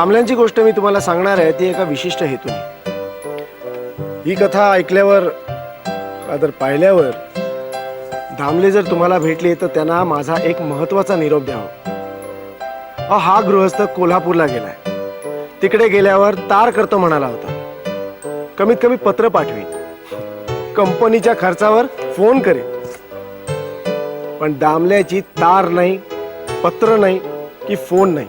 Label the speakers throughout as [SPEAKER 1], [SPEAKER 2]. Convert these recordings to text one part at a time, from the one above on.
[SPEAKER 1] दामल्यांची गोष्ट मी तुम्हाला सांगणार आहे ती एका विशिष्ट हेतूने. ही कथा ऐकल्यावर पाहिल्यावर दामले जर तुम्हाला भेटले तर त्यांना माझा एक महत्वाचा निरोप द्यावा. हा गृहस्थ कोल्हापूरला गेलाय. तिकडे गेल्यावर तार करतो म्हणाला होता. कमीत कमी पत्र पाठवेल, कंपनीच्या खर्चावर फोन करेल. पण दामल्याची तार नाही, पत्र नाही की फोन नाही.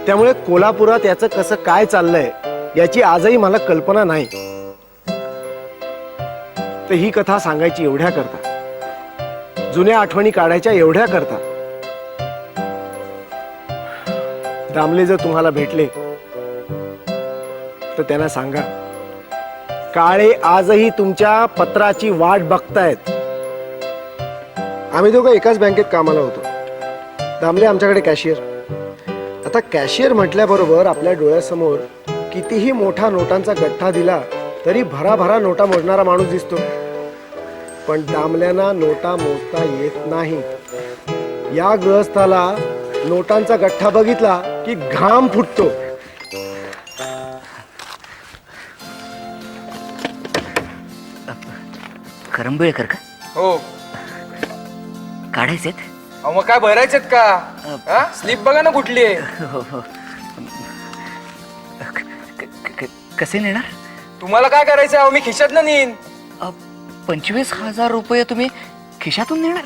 [SPEAKER 1] त्यामुळे कोल्हापुरात याचं कसं काय चाललंय याची आजही मला कल्पना नाही. तर ही कथा सांगायची एवढ्या करता, जुन्या आठवणी काढायच्या एवढ्या करता. दामले जर तुम्हाला भेटले तर त्यांना सांगा, काळे आजही तुमच्या पत्राची वाट बघतायत. आम्ही दोघं एकाच बँकेत कामाला होतो. दामले आमच्याकडे कॅशियर. आता कॅशियर म्हटल्याबरोबर आपल्या डोळ्यासमोर कितीही मोठा नोटांचा गठ्ठा दिला तरी भराभरा नोटा मोजणारा माणूस दिसतो. पण दामल्यांना नोटा मोजता येत नाही. या गृहस्थाला नोटांचा गठ्ठा बघितला की घाम फुटतो.
[SPEAKER 2] करंबेळकर का?
[SPEAKER 3] हो.
[SPEAKER 2] काढायचेत?
[SPEAKER 3] मग काय भरायचेत का? स्लिप बघा ना कुठली आहे.
[SPEAKER 2] हो हो. कसे नेणार?
[SPEAKER 3] तुम्हाला काय करायचं? अहो मी खिशात ना नेईन.
[SPEAKER 2] 25,000 रुपये तुम्ही खिशातून नेणार?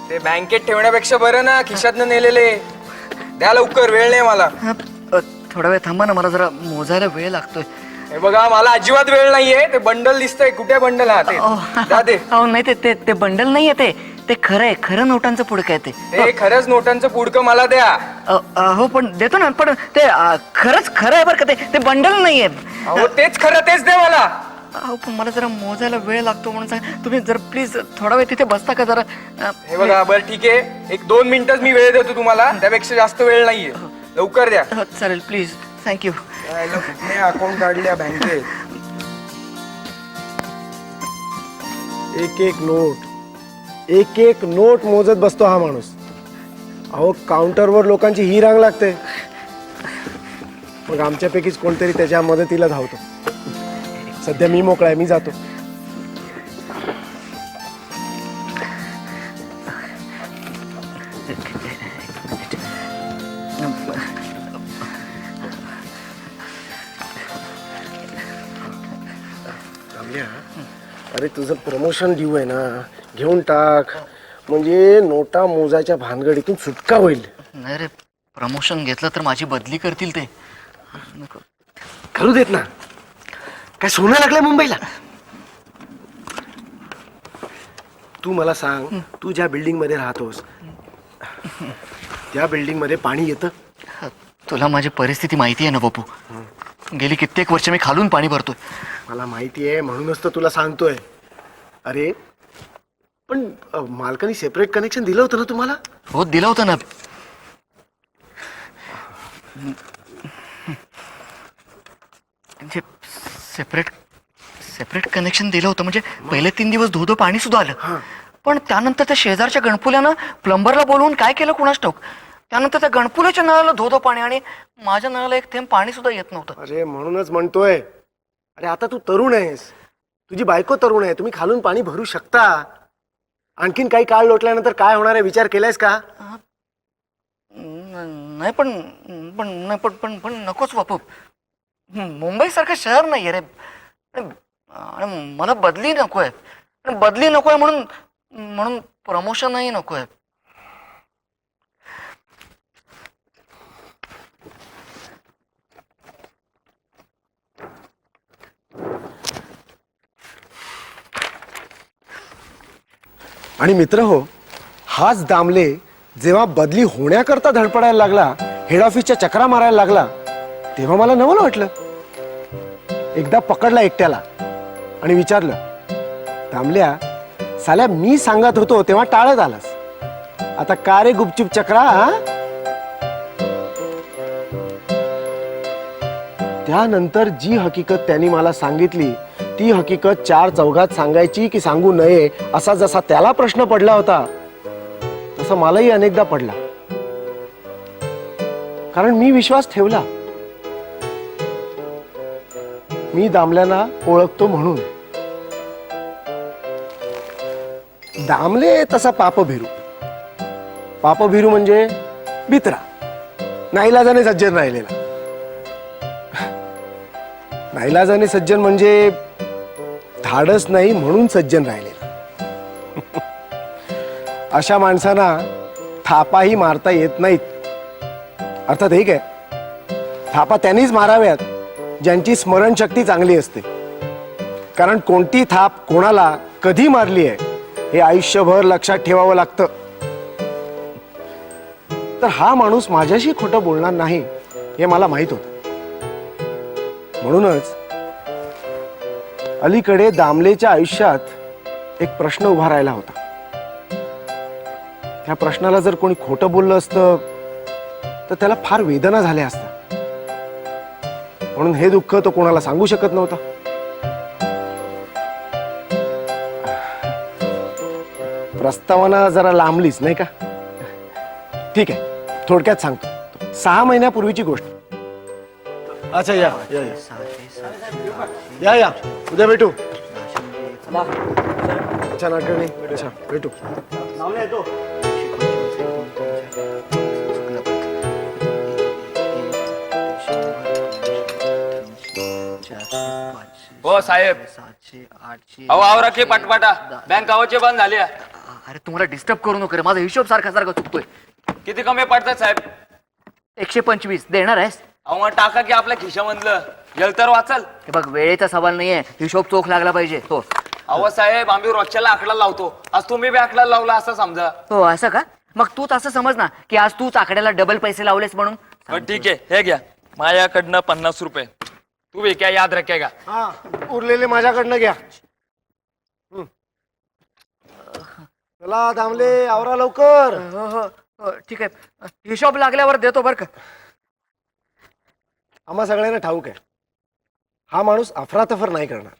[SPEAKER 3] ते बँकेत ठेवण्यापेक्षा बरं ना खिशात नेलेले. द्या लवकर, वेळ नाही मला.
[SPEAKER 2] थोडा वेळ थांबा ना, मला जरा मोजायला वेळ लागतोय.
[SPEAKER 3] हे बघा मला अजिबात वेळ नाहीये. ते बंडल दिसतंय. कुठे बंडल? हा ते द्या ते.
[SPEAKER 2] अहो नाही, ते बंडल नाहीये. ते खरं आहे. खरं नोटांचं पुडकं आहे ते.
[SPEAKER 3] ते खरंच नोटांचं पुडकं मला द्या.
[SPEAKER 2] हो पण देतो ना. पण ते खरंच खरं आहे बरं का. ते बंडल नाहीये.
[SPEAKER 3] अहो तेच खरं, तेच द्या मला.
[SPEAKER 2] अहो पण मला जरा मोजायला वेळ लागतो म्हणून सांग. तुम्ही जर प्लीज थोडा वेळ तिथे बसता का जरा?
[SPEAKER 3] हे बघा बरं ठीक आहे, 1-2 मिनिटच मी वेळ देतो तुम्हाला. त्यापेक्षा जास्त वेळ नाहीये. लवकर द्या.
[SPEAKER 2] चालेल प्लीज. थँक्यू.
[SPEAKER 3] कुठले अकाउंट काढल्या बँकेत?
[SPEAKER 1] एक एक नोट मोजत बसतो हा माणूस. अहो काउंटरवर लोकांची ही रांग लागते. मग आमच्यापैकीच कोणतरी त्याच्या मदतीला धावतो. सध्या मी मोकळा आहे, मी जातो. अरे तुझं प्रमोशन ड्यू आहे ना, घेऊन टाक. म्हणजे नोटा मोजायच्या भानगडीतून सुटका होईल.
[SPEAKER 2] नाही रे, प्रमोशन घेतलं तर माझी बदली करतील ते. नको.
[SPEAKER 1] करू देत ना. काय सोनं लागलंय मुंबईला? तू मला सांग, तू ज्या बिल्डिंग मध्ये राहतोस त्या बिल्डिंग मध्ये पाणी येतं?
[SPEAKER 2] तुला माझी परिस्थिती माहिती आहे ना बापू. गेली कित्येक वर्ष मी खालून पाणी भरतोय.
[SPEAKER 1] मला माहिती आहे, म्हणूनच तर तुला सांगतोय. अरे पण मालकाने सेपरेट कनेक्शन दिलं होतं ना तुम्हाला?
[SPEAKER 2] हो दिलं होतं ना. म्हणजे सेपरेट कनेक्शन दिलं होतं. म्हणजे पहिले 3 दिवस धोधो पाणी सुद्धा आलं. पण त्यानंतर त्या शेजारच्या गणपुल्यानं प्लंबरला बोलवून काय केलं कुणास ठाऊक. त्यानंतर त्या गणपुल्याच्या नळाला धोधो पाणी आणि माझ्या नळाला एक थेंब पाणी सुद्धा येत नव्हतं.
[SPEAKER 1] अरे म्हणूनच म्हणतोय. अरे आता तू तरुण आहेस, तुझी बायको तरुण आहे, तुम्ही खालून पाणी भरू शकता. आणखीन काही काळ लोटल्यानंतर काय होणार आहे विचार केलायस का?
[SPEAKER 2] नाही पण नकोच बापू. मुंबई सारखं शहर नाही रे. आणि मला बदली नकोय. बदली नकोय म्हणून प्रमोशनही नकोय.
[SPEAKER 1] आणि मित्र हो, हाच दामले जेव्हा बदली होण्याकरता धडपडायला लागला, हेड ऑफिसच्या चक्रा मारायला लागला, तेव्हा मला नवल वाटलं. एकदा पकडला एकट्याला आणि विचारलं, दामल्या साल्या मी सांगत होतो तेव्हा टाळत आलास, आता का रे गुपचूप चक्रा? त्यानंतर जी हकीकत त्यांनी मला सांगितली ती हकीकत 4 चौघात सांगायची की सांगू नये असा जसा त्याला प्रश्न पडला होता तसा मलाही अनेकदा पडला. कारण मी विश्वास ठेवला, मी दामल्यांना ओळखतो म्हणून. दामले तसा पापभिरू. पापभिरू म्हणजे बित्रा, नाईलाजाने सज्जन राहिलेला. नाईलाजाने सज्जन म्हणजे धाडस नाही म्हणून सज्जन राहिलेला. अशा माणसांना थापाही मारता येत नाहीत. अर्थात हे काय, थापा त्यांनीच माराव्यात ज्यांची स्मरणशक्ती चांगली असते. कारण कोणती थाप कोणाला कधी मारली आहे हे आयुष्यभर लक्षात ठेवावं लागतं. तर हा माणूस माझ्याशी खोटं बोलणार नाही हे मला माहित होतं. म्हणूनच अलीकडे दामलेच्या आयुष्यात एक प्रश्न उभा राहिला होता. त्या प्रश्नाला जर कोणी खोटं बोललं असतं तर त्याला फार वेदना झाल्या असत्या. म्हणून हे दुःख तो कोणाला सांगू शकत नव्हता. प्रस्तावना जरा लांबलीच नाही का? ठीक आहे, थोडक्यात सांगतो. 6 महिन्यापूर्वीची गोष्ट. अच्छा, या या या. या या, उद्या भेटू. अच्छा, नाटकणी. अच्छा, भेटू.
[SPEAKER 3] हो साहेब,
[SPEAKER 2] 700, 800.
[SPEAKER 3] अहो आवरा की पटपटा, बँक गावाचे बंद झाली आहे.
[SPEAKER 2] अरे तुम्हाला डिस्टर्ब करू नको रे, माझा हिशोब सारखा सारखा चुकतोय.
[SPEAKER 3] किती कमी पडतात साहेब?
[SPEAKER 2] 125 देणार आहेस?
[SPEAKER 3] अहो मग टाका की आपल्या खिशामधलं, गेल तर वाचल.
[SPEAKER 2] हे बघ, वेळेचा सवाल नाहीये, हिशोब चोख लागला पाहिजे. हो
[SPEAKER 3] अहो साहेब, आम्ही रोजच्याला आकडा लावतो, आज तुम्ही बी आकडा लावला असं समजा.
[SPEAKER 2] हो, असं का? मग तूच असं समज ना की आज तूच आकड्याला डबल पैसे लावलेस म्हणून.
[SPEAKER 3] बरं ठीक आहे, हे घ्या माझ्याकडनं 50 रुपये. तू भी क्या याद रखेगा?
[SPEAKER 1] हा, उरलेले माझ्याकडनं घ्या. चला दामले, आवरा लवकर.
[SPEAKER 2] हो हो हो, ठीक आहे, हिशोब लागल्यावर देतो बरं का.
[SPEAKER 1] आम्हा सगळ्यांना ठाऊक आहे हा माणूस अफरातफर नाही करणार.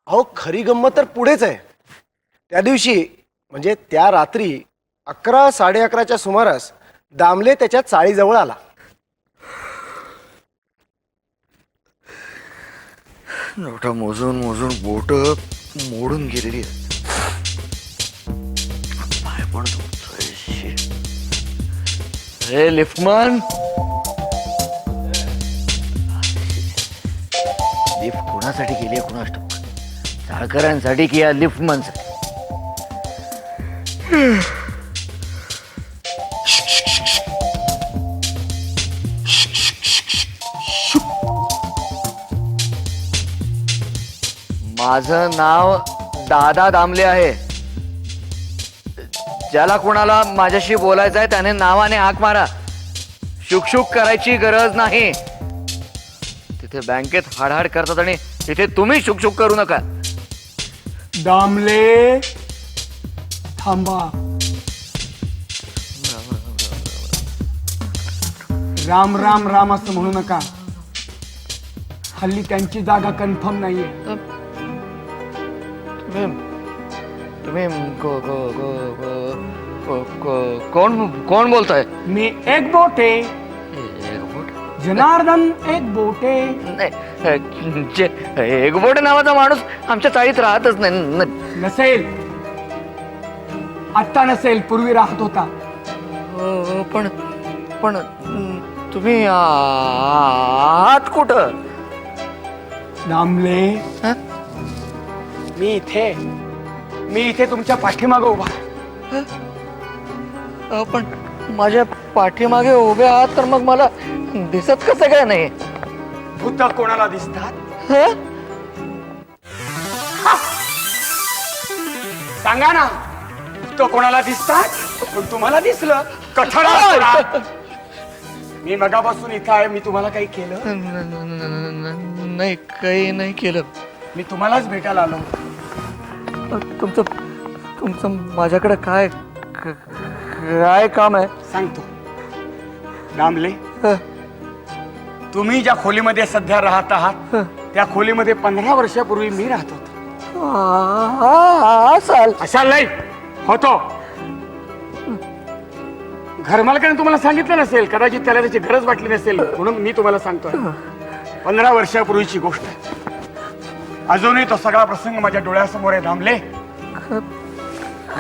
[SPEAKER 1] अहो, खरी गंमत तर पुढेच आहे. त्या दिवशी म्हणजे त्या रात्री 11, 11:30च्या सुमारास दामले त्याच्या चाळीजवळ आला.
[SPEAKER 2] नोटा मोजून मोजून बोट मोडून गेलेली आहेत. पाय पण दुखतोय. shit. रे लिफ्टमन, लिफ्ट कोणासाठी केली आहे कुणास ठाऊक? चाळकरांसाठी की या लिफ्टमनसाठी? माझं नाव दादा दामले आहे. ज्याला कोणाला माझ्याशी बोलायचं आहे त्याने नावाने हाक मारा. शुकशुक करायची गरज नाही. तिथे बँकेत हाडहाड करतात आणि तिथे तुम्ही शुकशुक करू नका.
[SPEAKER 4] दामले, थांबा. राम राम राम असं म्हणू नका. हल्ली त्यांची जागा कन्फर्म नाहीये.
[SPEAKER 2] तुम्ही कोण कोण बोलताय?
[SPEAKER 4] मी एक बोटे, जनार्दन एक बोटे.
[SPEAKER 2] एक बोट नावाचा माणूस आमच्या चाळीत राहतच नाही.
[SPEAKER 4] नसेल, आत्ता नसेल, पूर्वी राहत होता.
[SPEAKER 2] पण पण तुम्ही आहात कुठं?
[SPEAKER 4] दामले,
[SPEAKER 2] हं?
[SPEAKER 4] मी इथे तुमच्या पाठीमागे उभा आहे.
[SPEAKER 2] पण माझ्या पाठीमागे उभे आहात तर मग मला दिसत कसं काय नाही?
[SPEAKER 4] भूत कोणाला दिसतात?
[SPEAKER 2] हं?
[SPEAKER 4] सांगा ना, भूत कोणाला दिसतात? पण तुम्हाला दिसलं कठडा. मी मगापासून इथं आहे. मी तुम्हाला काही केलं?
[SPEAKER 2] नाही, काही नाही केलं.
[SPEAKER 4] मी तुम्हालाच भेटायला आलो.
[SPEAKER 2] तुमचं तुमचं माझ्याकडे काय काय काम आहे?
[SPEAKER 4] सांगतो. दामले,
[SPEAKER 2] हं?
[SPEAKER 4] तुम्ही ज्या खोलीमध्ये सध्या राहत आहात त्या खोलीमध्ये 15 वर्षापूर्वी मी राहत होतो.
[SPEAKER 2] असाल
[SPEAKER 4] अशा नाही होतो. घरमालकाने तुम्हाला सांगितलं नसेल, कदाचित त्याला त्याची गरज वाटली नसेल, म्हणून मी तुम्हाला सांगतोय. 15 वर्षापूर्वीची गोष्ट आहे. अजूनही तो सगळा प्रसंग माझ्या डोळ्यासमोर आहे दामले.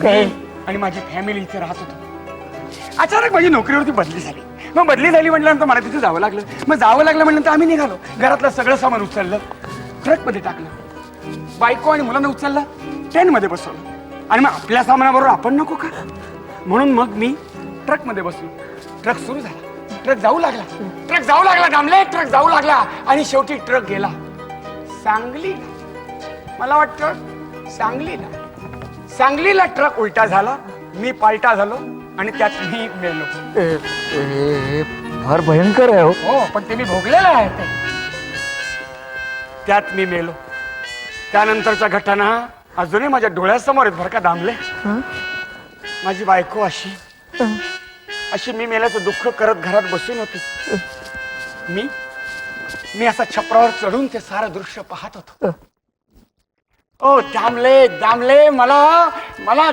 [SPEAKER 4] मी आणि माझी फॅमिली इथे राहत होतो. अचानक माझी नोकरीवरती बदली झाली. मग बदली झाली म्हटल्यानंतर मला तिथे जावं लागलं. मग जावं लागलं म्हटल्यानंतर आम्ही निघालो. घरातलं सगळं सामान उचललं, ट्रकमध्ये टाकलं. बायको आणि मुलांना उचललं, ट्रेनमध्ये बसवलं. आणि मग आपल्या सामानाबरोबर आपण नको का, म्हणून मग मी ट्रकमध्ये बसलो. ट्रक सुरू झाला, ट्रक जाऊ लागला दामले, ट्रक जाऊ लागला. आणि शेवटी ट्रक गेला सांगलीला. मला वाटतं सांगलीला ट्रक उलटा झाला, मी पालटा झालो आणि त्यात मी मेलो.
[SPEAKER 2] फार भयंकर आहे.
[SPEAKER 4] हो, पण ते मी भोगलेलं आहे. त्यात मी मेलो. त्यानंतरच्या घटना अजूनही माझ्या डोळ्यासमोर आहेत बरं का दामले. माझी बायको अशी मी मेल्याचं दुःख करत घरात बसून होती. मी असा छपरावर चढून ते सारं दृश्य पाहत होतो. ओ दामले, मला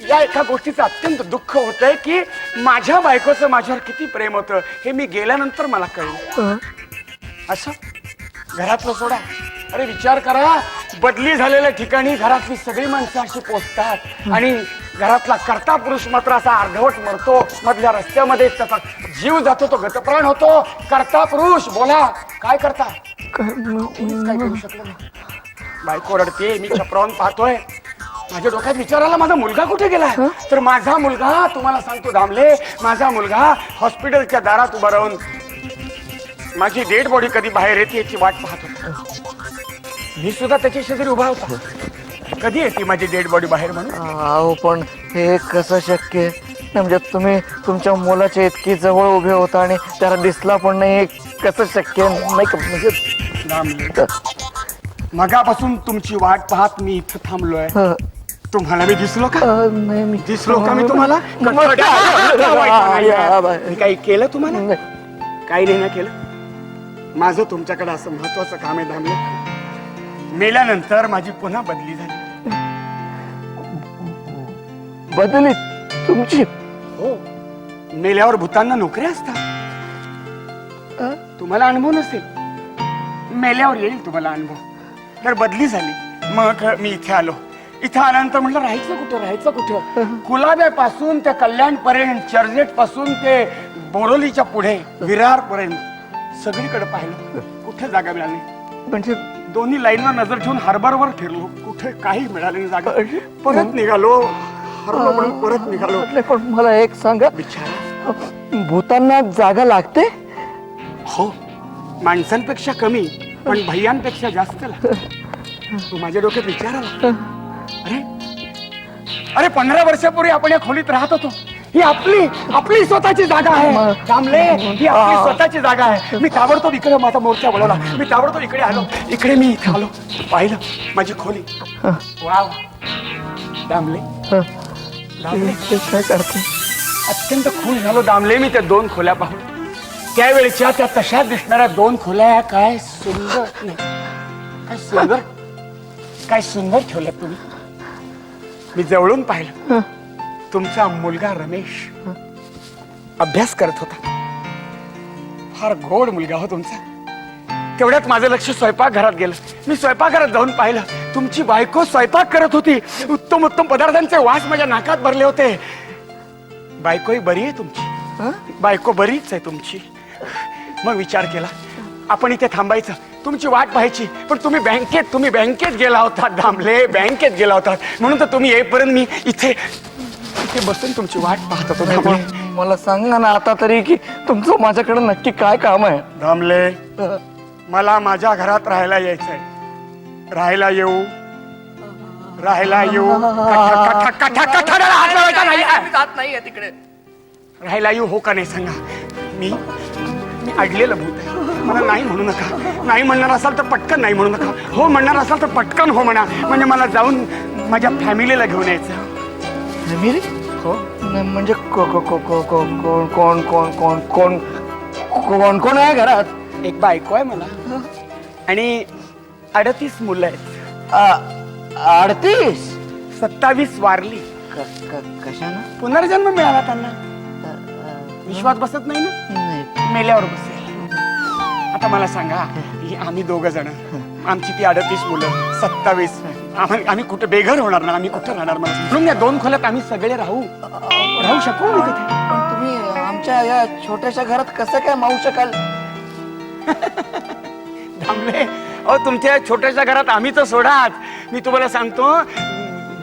[SPEAKER 4] या एका गोष्टीचं अत्यंत दुःख होतंय की माझ्या बायकोचं माझ्यावर किती प्रेम होतं हे मी गेल्यानंतर मला कळलं. असं घरातलं सोडा, अरे विचार करा, बदली झालेल्या ठिकाणी घरातली सगळी माणसं अशी पोचतात आणि घरातला कर्ता पुरुष मात्र असा अर्धवट मरतो. मधल्या रस्त्यामध्ये त्याचा जीव जातो, तो गतप्राण होतो. कर्ता पुरुष बोला, काय करता? कोणीच काय करू शकलं नाही. बायको रडते, मी छपरावून पाहतोय. माझ्या डोक्यात विचार आला, माझा मुलगा कुठे गेलाय? तर माझा मुलगा, तुम्हाला सांगतो दामले, माझा मुलगा हॉस्पिटलच्या दारात उभा राहून माझी डेड बॉडी कधी बाहेर येते याची वाट पाहत होता. मी सुद्धा त्याच्या शेजारी उभा होता, कधी येते माझी डेड बॉडी बाहेर म्हणून.
[SPEAKER 2] अहो पण हे कसं शक्य आहे? म्हणजे तुम्ही तुमच्या मुलाच्या इतकी जवळ उभे होता आणि त्याला दिसला पण नाही, कसं शक्य नाही का? म्हणजे
[SPEAKER 4] मगापासून तुमची वाट पाहत मी इथं थांबलोय. तुम्हाला मी दिसलो का?
[SPEAKER 2] नाही, मी
[SPEAKER 4] दिसलो का मी तुम्हाला? मी काही केलं तुम्हाला? काही नाही ना केलं. माझं तुमच्याकडे असं महत्वाचं काम आहे दामले. मेल्यानंतर माझी पुन्हा बदली झाली.
[SPEAKER 2] बदली तुमची?
[SPEAKER 4] हो, मेल्यावर भूतांना नोकऱ्या असतात. तुम्हाला अनुभव नसेल, मेल्यावर येईल तुम्हाला अनुभव. तर बदली झाली, मग मी इथे आलो. इथे आल्यानंतर म्हटलं राहायचं कुठं? कुलाब्यापासून ते कल्याण पर्यंत, चर्चगेट पासून ते बोरोलीच्या पुढे विरार पर्यंत सगळीकडे पाहिलं, कुठे जागा मिळाली.
[SPEAKER 2] म्हणजे
[SPEAKER 4] दोन्ही लाईनवर नजर ठेवून हार्बरवर फिरलो, कुठे काही मिळाली नाही जागा. परत निघालो, परत निघालो.
[SPEAKER 2] पण मला एक सांगा,
[SPEAKER 4] बिचारा,
[SPEAKER 2] भूतांना जागा लागते?
[SPEAKER 4] हो, माणसांपेक्षा कमी पण भैयांपेक्षा जास्त लागते. तू माझ्या डोक्यात विचार आला. अरे 15 वर्षापूर्वी आपण या खोलीत राहत होतो. ही आपली स्वतःची जागा आहे दामले, ही आपली स्वतःची जागा आहे. मी ताबडतोब इकडे माझा मोर्चा वळवला, मी ताबडतोब इकडे आलो. इकडे मी इथे आलो, पाहिलं माझी खोली. वा दामले,
[SPEAKER 2] काय करते?
[SPEAKER 4] अत्यंत खुश झालो दामले मी त्या 2 खोल्या पाहून. त्यावेळेच्या त्या तशा दिसणाऱ्या 2 खोल्या काय सुंदर, काय सुंदर ठेवल्या तुम्ही. मी जवळून पाहिलं, तुमचा मुलगा रमेश अभ्यास करत होता. फार गोड मुलगा हो तुमचा. तेवढ्यात माझं लक्ष स्वयंपाकघरात गेलं. मी स्वयंपाकघरात जाऊन पाहिलं, तुमची बायको स्वयंपाक करत होती. उत्तम पदार्थांचे वास माझ्या नाकात भरले होते. बायकोही बरी आहे तुमची? बायको बरीच आहे तुमची. मग विचार केला, आपण इथे थांबायचं, तुमची वाट पाहायची. पण तुम्ही बँकेत गेला होता दामले, बँकेत गेला होता. म्हणून तर तुम्ही येईपर्यंत मी इथे बसून तुमची वाट पाहत होतो.
[SPEAKER 2] मला सांगा ना आता तरी की तुमचं माझ्याकडे नक्की काय काम आहे?
[SPEAKER 4] दामले, मला माझ्या घरात राहायला यायचंय. राहायला येऊ?
[SPEAKER 2] तिकडे
[SPEAKER 4] राहायला येऊ हो का नाही सांगा. मी अडलेलं भूत आहे. मला नाही म्हणू नका. नाही म्हणणार असाल तर पटकन नाही म्हणू नका. हो म्हणणार असाल तर पटकन हो म्हणा. म्हणजे मला जाऊन माझ्या फॅमिलीला घेऊन यायचं.
[SPEAKER 2] फॅमिली?
[SPEAKER 4] हो.
[SPEAKER 2] म्हणजे कोण आहे घरात?
[SPEAKER 4] एक बायको आहे मला आणि 38 मुलं आहेत.
[SPEAKER 2] 38?
[SPEAKER 4] 27 वारली.
[SPEAKER 2] कशानं?
[SPEAKER 4] पुनर्जन्म मिळाला त्यांना. विश्वास बसत नाही ना?
[SPEAKER 2] नाही.
[SPEAKER 4] मेल्यावर बसेल. आता मला सांगा, ही आम्ही 2 जण, आमची ती 38 मुलं, 27, आम्ही कुठे बेघर होणार ना? आम्ही कुठे राहणार? मला म्हणून या 2 खोल्यात आम्ही सगळे राहू शकू ना तिथे?
[SPEAKER 2] पण तुम्ही आमच्या या छोट्याशा घरात कसं काय मावू शकाल?
[SPEAKER 4] थांबले अहो, तुमच्या छोट्याशा घरात आम्ही तर सोडाच. मी तुम्हाला सांगतो,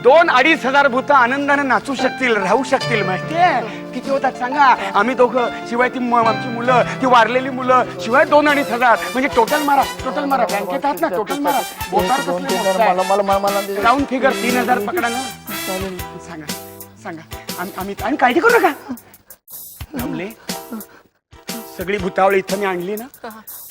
[SPEAKER 4] 2-2.5 हजार भूत आनंदाने नाचू शकतील, राहू शकतील. माहितीये किती होतात सांगा? आम्ही 2, शिवाय ती आमची मुलं, ती वारलेली मुलं, शिवाय 2-2.5 हजार. म्हणजे टोटल मारा बँकेत आहात ना, टोटल मारा. बोटावर कसले मोजताय? राऊंड फिगर 3,000 पकडा ना. सांगा आम्ही काळजी करू नका. थांबले, सगळी भूतावळी इथं मी आणली ना,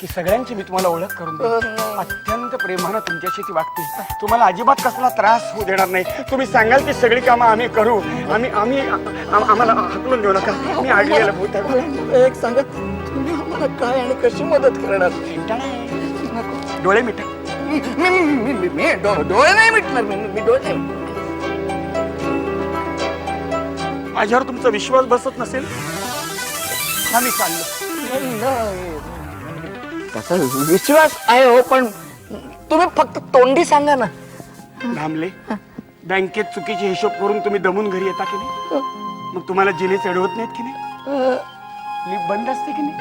[SPEAKER 4] की सगळ्यांची मी तुम्हाला ओळख करून देईन. अत्यंत प्रेमानं तुमच्याशी ती वागते. तुम्हाला अजिबात कसला त्रास होऊ देणार नाही. तुम्ही सांगाल ती सगळी कामं आम्ही करू. आम्हाला हकलून देऊ नका. मी आणलेलं भूत आहे.
[SPEAKER 2] एक सांगा, तुम्ही आम्हाला काय आणि कशी मदत करणार?
[SPEAKER 4] डोळे मिटा.
[SPEAKER 2] मी डोळे नाही मिटणार. मी डोळे नाही मिटणार.
[SPEAKER 4] माझ्यावर तुमचा विश्वास बसत नसेल, आम्ही चाललो.
[SPEAKER 2] तसा विश्वास आहे हो, पण तुम्ही फक्त तोंडी सांगा ना.
[SPEAKER 4] थांबले, बँकेत चुकीचे हिशोब करून तुम्ही दमून घरी येता की नाही? मग तुम्हाला जिने चढवत नाहीत की नाही? लिप बंद असते की नाही?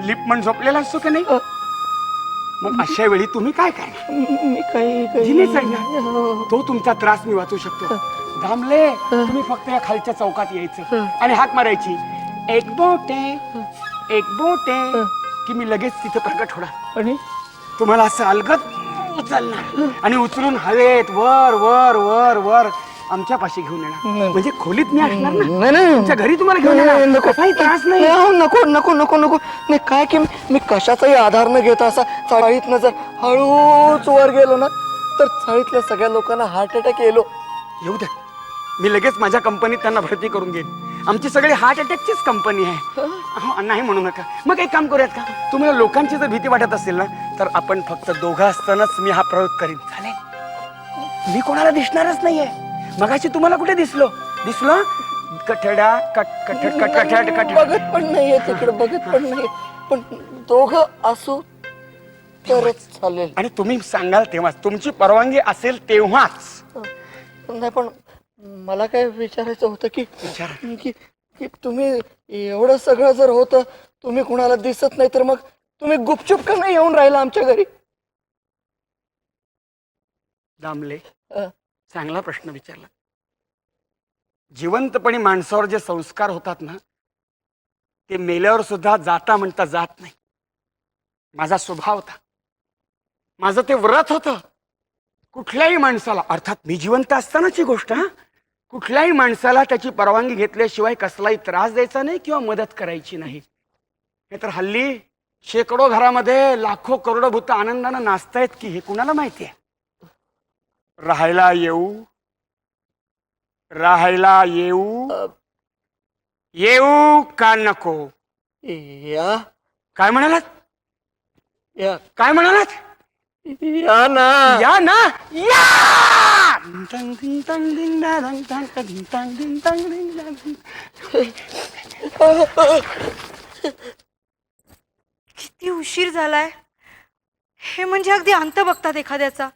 [SPEAKER 4] लिप पण झोपलेला असतो की नाही? मग अशा वेळी तुम्ही काय करणार?
[SPEAKER 2] मी काही
[SPEAKER 4] जिने चढणार, तो तुमचा त्रास मी वाचू शकतो. थांबले, तुम्ही फक्त या खालच्या चौकात यायचं आणि हाक मारायची, एक बोटे, की मी लगेच तिथे प्रकट होणार.
[SPEAKER 2] आणि
[SPEAKER 4] तुम्हाला असं अलगद उचलणार आणि उचलून हवेत वर वर वर वर आमच्या पाशी घेऊन येणार. म्हणजे खोलीत मी असणार ना,
[SPEAKER 2] नाही
[SPEAKER 4] तुमच्या घरी तुम्हाला घेऊन येणार. काही त्रास नाही.
[SPEAKER 2] नको नको नको नको. नाही काय की मी कशाचाही आधार न घेता असा चाळीतनं जर हळूच वर गेलो ना, तर चाळीतल्या सगळ्या लोकांना हार्ट अटॅक येलो.
[SPEAKER 4] येऊ द्या, मी लगेच माझ्या कंपनीत त्यांना भरती करून घेईन. आमची सगळी हार्ट अटॅकचीच कंपनी आहे. अहो, नाही म्हणू नका. मग एक काम करूयात का? तुम्हाला लोकांची जर भीती वाटत असेल ना, तर आपण फक्त 2 असतानाच मी हा प्रयोग करीन. चालेल? मी कोणाला दिसणारच नाहीये. मगाशी तुम्हाला कुठे दिसलो? कठडा कठड
[SPEAKER 2] बघत पण नाहीये तिकडे, बघत पण नाही. पण 2 असू तरच चालेल.
[SPEAKER 4] आणि तुम्ही सांगाल तेव्हाच, तुमची परवानगी असेल तेव्हाच.
[SPEAKER 2] नाही, पण मला काय विचारायचं होतं की
[SPEAKER 4] विचारा.
[SPEAKER 2] की तुम्ही एवढं सगळं जर होतं, तुम्ही कुणाला दिसत नाही, तर मग तुम्ही गुपचूप का नाही येऊन राहिला आमच्या घरी?
[SPEAKER 4] दामले, चांगला प्रश्न विचारला. जिवंतपणी माणसावर जे संस्कार होतात ना, ते मेल्यावर सुद्धा जाता म्हणता जात नाही. माझा स्वभाव होता, माझं ते व्रत होतं. कुठल्याही माणसाला, अर्थात मी जिवंत असतानाची गोष्ट, कुठल्याही माणसाला त्याची परवानगी घेतल्याशिवाय कसलाही त्रास द्यायचा नाही किंवा मदत करायची नाही. नाहीतर हल्ली शेकडो घरामध्ये लाखो करोडो भूत आनंदानं नाचतायत की हे कुणाला माहिती आहे? राहायला येऊ का नको?
[SPEAKER 2] या
[SPEAKER 4] काय म्हणालात?
[SPEAKER 2] या
[SPEAKER 4] काय म्हणालात?
[SPEAKER 2] या ना.
[SPEAKER 4] या ना, या.
[SPEAKER 5] किती उशीर झालाय हे म्हणजे अगदी अंत बघतात एखाद्याचा.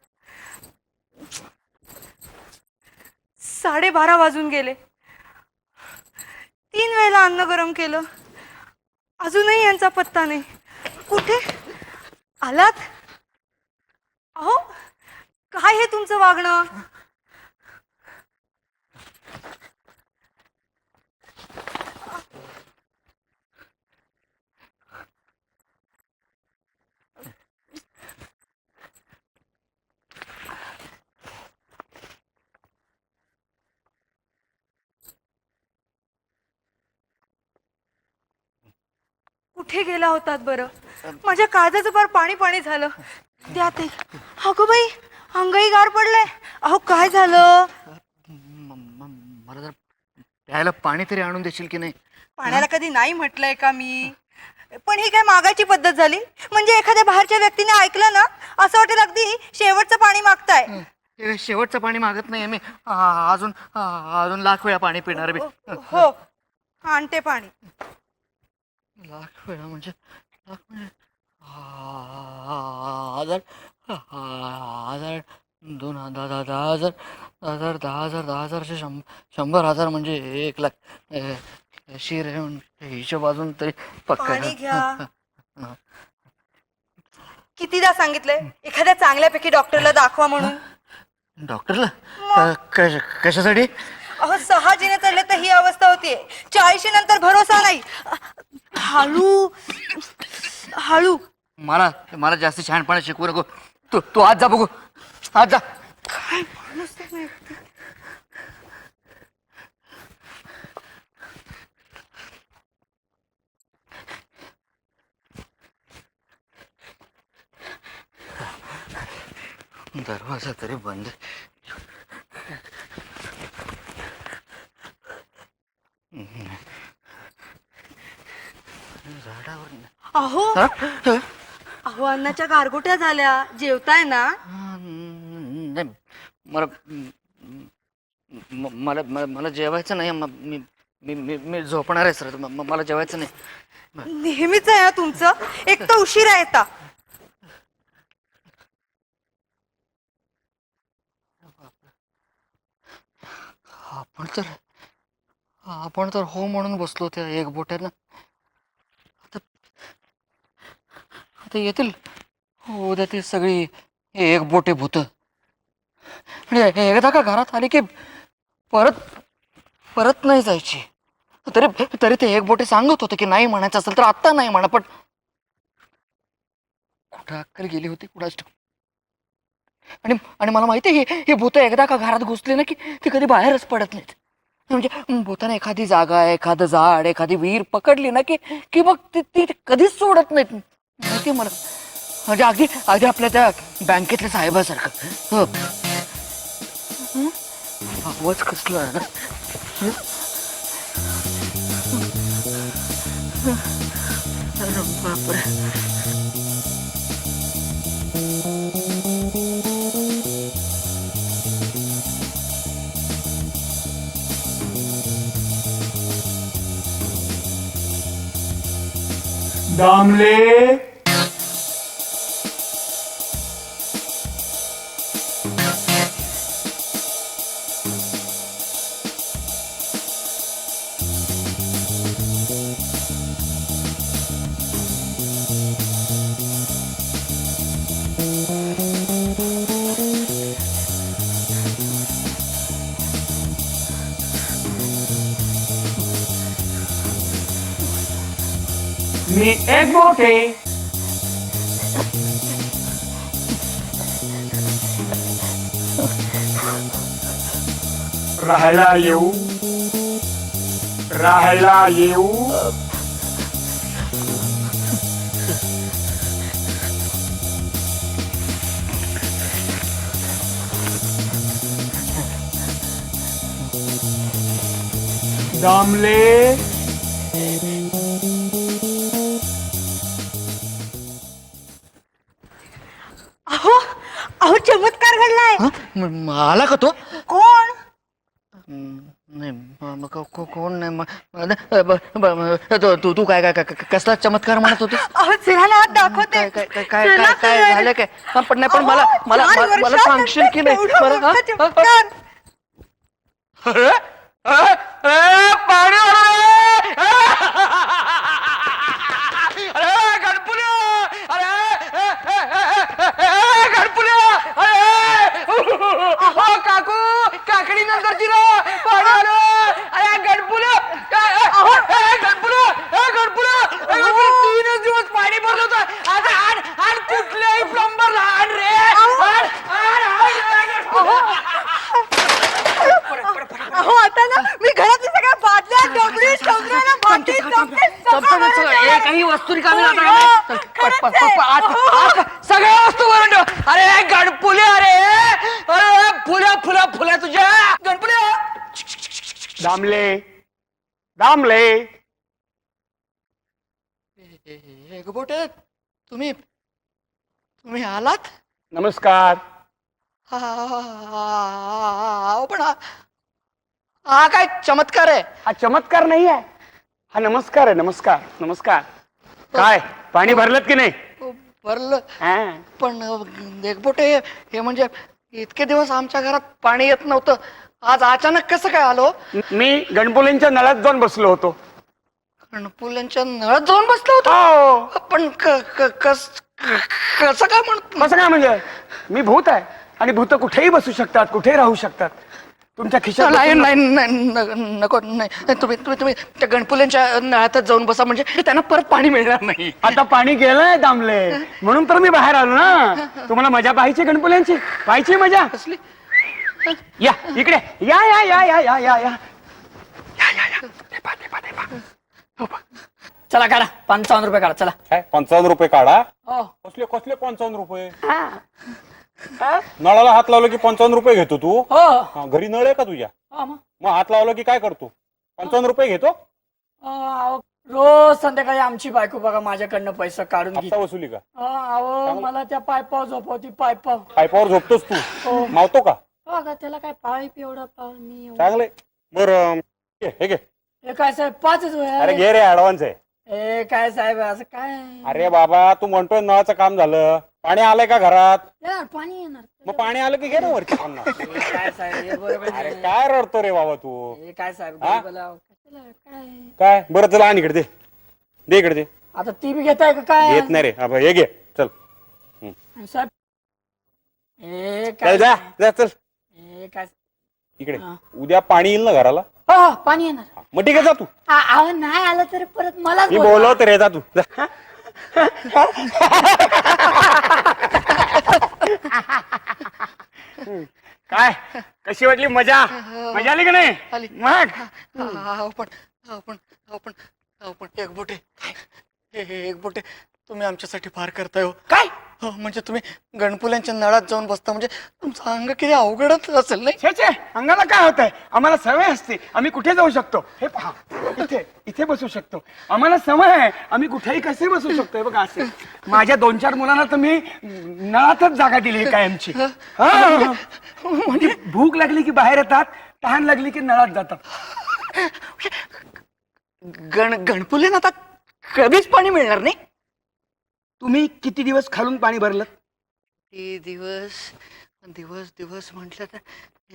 [SPEAKER 5] 12:30 वाजून गेले. 3 वेळेला अन्न गरम केलं, अजूनही यांचा पत्ता नाही. कुठे आलात? अहो, काय हे तुमचं वागणं? कुठे गेला होतात बरं? माझ्या काळजाचं फार पाणी पाणी झालं. द्या ते. अगं बाई, अंगही गार पडलंय. अहो, काय झालं?
[SPEAKER 2] मला जर प्यायला पाणी तरी आणून देशील की नाही?
[SPEAKER 5] पाण्याला कधी नाही म्हटलंय का मी? पण ही काय मागायची पद्धत झाली? म्हणजे एखाद्या बाहेरच्या व्यक्तीने ऐकलं ना, असं वाटेल अगदी शेवटचं पाणी मागताय.
[SPEAKER 2] हे शेवटचं पाणी मागत नाहीये मी. अजून लाख वेळा पाणी पिणार मी.
[SPEAKER 5] हो, आणते पाणी.
[SPEAKER 2] लाख वेळा म्हणजे हजार 2,000 10,000 100,000 म्हणजे 1,00,000 शिर हिशोब अजून तरी पक्का
[SPEAKER 5] पाणी घ्या. कितीदा सांगितलंय एखाद्या चांगल्यापैकी डॉक्टरला दाखवा म्हणून.
[SPEAKER 2] डॉक्टरला कशासाठी?
[SPEAKER 5] अहो 6 जिने चढले तर ही अवस्था होतीये. 40 नंतर भरोसा नाही. हळू हळू.
[SPEAKER 2] मला जास्त शहाणपणा शिकवू नको. तू आज जा बघू, आज जा.
[SPEAKER 5] काय माणूस आहे माहिती.
[SPEAKER 2] दरवाजा तरी बंद. झाडावर
[SPEAKER 5] अहो अहो अन्नाच्या गारगोट्या झाल्या. जेवताय ना?
[SPEAKER 2] नाही, मला मला मला मला जेवायचं नाही. मी मी मी मी झोपणार आहे सर. मला जेवायचं नाही.
[SPEAKER 5] नेहमीच आहे तुमचं. एक तर उशिरा येता.
[SPEAKER 2] आपण तर हो म्हणून बसलो त्या एक बोट्यानं. आता येतील उद्या ती सगळी एक बोटे भूत. आणि एकदा का घरात आली की परत परत नाही जायची. तरी तरी ते एक बोटे सांगत होते की नाही म्हणायचं असेल तर आत्ता नाही म्हणा. पण कुठं अक्कल गेली होती कुणाच ठाऊक. आणि मला माहिती आहे ही भूत एकदा का घरात घुसली ना की ती कधी बाहेरच पडत नाहीत. म्हणजे भूताने एखादी जागा, एखादं झाड, एखादी विहीर पकडली ना की की मग ती कधीच सोडत नाहीत. माहिती मला. म्हणजे अगदी अगदी आपल्या त्या बँकेतल्या साहेबासारखं. आवाज कसला आहे ना. अरे बापरे.
[SPEAKER 4] दामले, मी एक बोटे. राहायला येऊ, राहायला येऊ. दामले,
[SPEAKER 5] अहो अहो चमत्कार घडलाय.
[SPEAKER 2] आला का तो?
[SPEAKER 5] कोण?
[SPEAKER 2] नाही कोण नाही. तू काय काय कसला चमत्कार म्हणत होतीस?
[SPEAKER 5] अहो चला ना दाखवते.
[SPEAKER 2] काय काय काय काय काय झालं काय? पण नाही पण मला मला मला सांगशील की नाही? मला
[SPEAKER 5] चमत्कार.
[SPEAKER 3] पाणी अरे गणपुल्या, अरे गणपुल्या, अरे काकू काकडी नंतरची ना पाणी आलं. अरे गणपुल्या, गणपुल्या, गणपुल्या. 3 दिवस पाणी भरलं होतं. आता आण कुठल्याही प्लंबरला आण रे.
[SPEAKER 5] अहो आता ना मी घरातली सगळ्या बादल्या, डबडी, शंभराला भांडी, चमचे,
[SPEAKER 2] काही वस्तू रिकामी
[SPEAKER 5] खरंच
[SPEAKER 3] सगळ्या वस्तू भरून ठेव. अरे गणपुल्या, अरे फुल्या फुल्या फुल्या तुझ्या गणपुल्या.
[SPEAKER 4] दामले, दामले.
[SPEAKER 2] एक बोटे तुम्ही आलात?
[SPEAKER 4] नमस्कार.
[SPEAKER 2] पण हा काय चमत्कार आहे?
[SPEAKER 4] हा चमत्कार नाही आहे, हा नमस्कार आहे. नमस्कार नमस्कार. काय पाणी भरलं की नाही?
[SPEAKER 2] भरलं
[SPEAKER 4] हा.
[SPEAKER 2] पण देखबोटे हे म्हणजे इतके दिवस आमच्या घरात पाणी येत नव्हतं, आज अचानक कसं काय आलो?
[SPEAKER 4] मी गणपुलेंच्या नळात जाऊन बसलो होतो.
[SPEAKER 2] गणपुल्यांच्या नळात जाऊन बसलो होतो.
[SPEAKER 4] हो.
[SPEAKER 2] पण कसं काय म्हणतो?
[SPEAKER 4] कसं काय म्हणजे? मी भूत आहे आणि भूत कुठेही बसू शकतात, कुठेही राहू शकतात. तुमच्या खिशात
[SPEAKER 2] नाही
[SPEAKER 4] बसून-
[SPEAKER 2] नाही नाही, नको नाही. तुम्ही तुम्ही तुम्ही त्या गणपुल्यांच्या नळातच जाऊन बसा, म्हणजे त्यांना परत पाणी मिळणार नाही.
[SPEAKER 4] आता पाणी गेलंय दामले, म्हणून तर मी बाहेर आलो ना. तुम्हाला मजा पाहायची गणपुल्यांची, पाहायची मजा.
[SPEAKER 2] कसली?
[SPEAKER 4] या इकडे या या या या या या या ते पहा, ते पहा, ते पहा. हो पहा.
[SPEAKER 3] चला काढा 55 रुपये काढा चला.
[SPEAKER 6] काय 55 रुपये काढा?
[SPEAKER 3] हो.
[SPEAKER 6] कसले कसले 55 रुपये? नळाला हात लावला की 55 रुपये घेतो तू?
[SPEAKER 3] हो
[SPEAKER 6] हा, घरी नळ आहे का तुझ्या?
[SPEAKER 3] हो, मग.
[SPEAKER 6] मग हात लावला की काय करतो? 55 रुपये घेतो?
[SPEAKER 3] अहो, रोज संध्याकाळी आमची बायको बघा माझ्याकडनं पैसा काढून घेते.
[SPEAKER 6] हप्ता वसुली का?
[SPEAKER 3] अहो मला त्या पायपाव झोपवती पायपाव.
[SPEAKER 6] पायपावर झोपतोस तू?
[SPEAKER 3] हो.
[SPEAKER 6] मावतो का?
[SPEAKER 3] हो का, त्याला काय पाईप एवढा मी एवढा.
[SPEAKER 6] चांगले. बर हे घे.
[SPEAKER 3] हे काय साहेब 5च
[SPEAKER 6] अरे घे रे, ऍडव्हान्स आहे.
[SPEAKER 3] हे काय साहेब असं काय?
[SPEAKER 6] अरे बाबा, तू म्हणतोय नळाचं काम झालं, पाणी आलंय का घरात?
[SPEAKER 3] येणार पाणी येणार.
[SPEAKER 6] मग पाणी आलं की घे ना वरची 50.
[SPEAKER 3] हे काय साहेब हे बरोबर
[SPEAKER 6] अरे
[SPEAKER 3] नाही.
[SPEAKER 6] काय रडतो रे बाबा तू?
[SPEAKER 3] हे काय साहेब
[SPEAKER 6] हा?
[SPEAKER 3] गरीबाला कशाला काय?
[SPEAKER 6] काय बरं, चला आणि इकडे दे इकडे दे.
[SPEAKER 3] आता ती बी घेताय का काय?
[SPEAKER 6] घेत नाही रे. हा, हे घे चल.
[SPEAKER 3] साहेब हे
[SPEAKER 6] चल
[SPEAKER 3] काय?
[SPEAKER 6] जा जा चल
[SPEAKER 3] हे काय?
[SPEAKER 6] इकडे.
[SPEAKER 3] हा.
[SPEAKER 6] उद्या पाणी येईल ना घराला?
[SPEAKER 3] हो पाणी येणार.
[SPEAKER 6] मग ठीक आहे, जा तू.
[SPEAKER 3] अहो नाही आलं तर परत मलाच
[SPEAKER 6] मी
[SPEAKER 3] बोलवा.
[SPEAKER 6] बोलवतो रे, जा तू जा.
[SPEAKER 4] काय कशी वाटली मजा? मजा आली का नाही?
[SPEAKER 2] आली.
[SPEAKER 4] मग
[SPEAKER 2] पण एक बोटे, एक बोटे, तुम्ही आमच्यासाठी फार करताय हो.
[SPEAKER 3] काय?
[SPEAKER 2] हो, म्हणजे तुम्ही गणपुल्यांच्या नळात जाऊन बसता, म्हणजे तुमचं अंग किती अवघडच असेल नाही?
[SPEAKER 4] छे छे, अंगाला काय होतंय? आम्हाला सवय असते, आम्ही कुठे जाऊ शकतो. हे पहा, इथे इथे बसू शकतो. आम्हाला सवय आहे, आम्ही कुठेही कसे बसू शकतो. हे बघा असे. माझ्या 2-4 मुलांना तर मी नळातच जागा दिली आहे कायमची. हा. म्हणजे भूक लागली की बाहेर येतात, तहान लागली की नळात जातात.
[SPEAKER 2] गणपुल्यांना आता कधीच पाणी मिळणार नाही?
[SPEAKER 4] तुम्ही किती दिवस खालून पाणी भरलं?
[SPEAKER 2] ते दिवस दिवस दिवस म्हटलं तर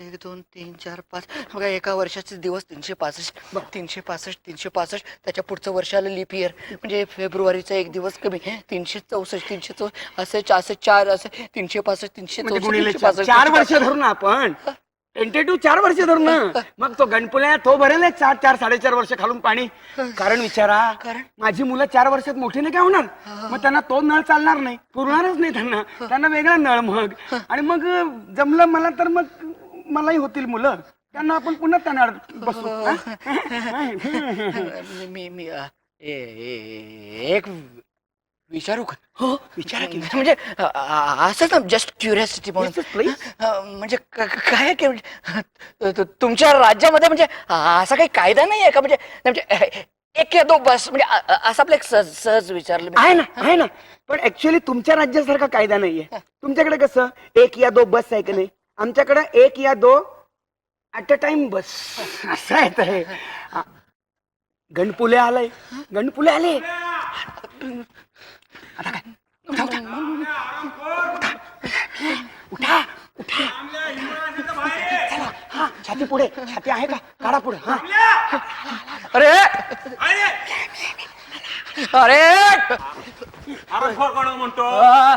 [SPEAKER 2] 1 2 3 4 5, बघा एका वर्षाचे दिवस 365 365 365. त्याच्या पुढचं वर्ष आलं लीप इयर, म्हणजे फेब्रुवारीचा एक दिवस कमी, 364 364 असे 4 असे 365
[SPEAKER 4] म्हणजे गुणिले
[SPEAKER 2] 364
[SPEAKER 4] 4 वर्ष धरू ना आपण. टेंटेटिव्ह 4 वर्ष धरू ना. मग तो गणपुल्या तो भरेल 4 4.5 वर्ष खालून पाणी. कारण विचारा,
[SPEAKER 2] कारण?
[SPEAKER 4] माझी मुलं 4 वर्षात मोठी नाही काय होणार? मग त्यांना तो नळ चालणार नाही, पुरणारच नाही त्यांना. त्यांना वेगळा नळ मग. आणि मग जमलं मला तर मग मलाही होतील मुलं, त्यांना आपण पुन्हा त्या नळात बसू.
[SPEAKER 2] मी मी एक विचारू का?
[SPEAKER 4] हो विचारा की.
[SPEAKER 2] म्हणजे असंच ना, जस्ट क्युरियोसिटी म्हणून.
[SPEAKER 4] Yes, please.
[SPEAKER 2] म्हणजे काय आहे की, म्हणजे तुमच्या राज्यामध्ये म्हणजे असा काही कायदा नाही आहे का? म्हणजे 1 या 2 बस, म्हणजे असं आपलं एक सहज विचारलं मी.
[SPEAKER 4] आहे ना, आहे ना. पण ऍक्च्युअली तुमच्या राज्यासारखा कायदा नाहीये. तुमच्याकडे कसं 1 या 2 बस आहे की नाही, आमच्याकडे 1 या 2 ऍट अ टाइम बस असं आहे. तर हे गणपुले आलंय, गणपुले आले. आता काय? उठा उठा उठा उठा. चला, हा छाती पुढे, छाती आहे का? काढा पुढे. हा
[SPEAKER 2] अरे अरे
[SPEAKER 6] अरे कोण म्हणतो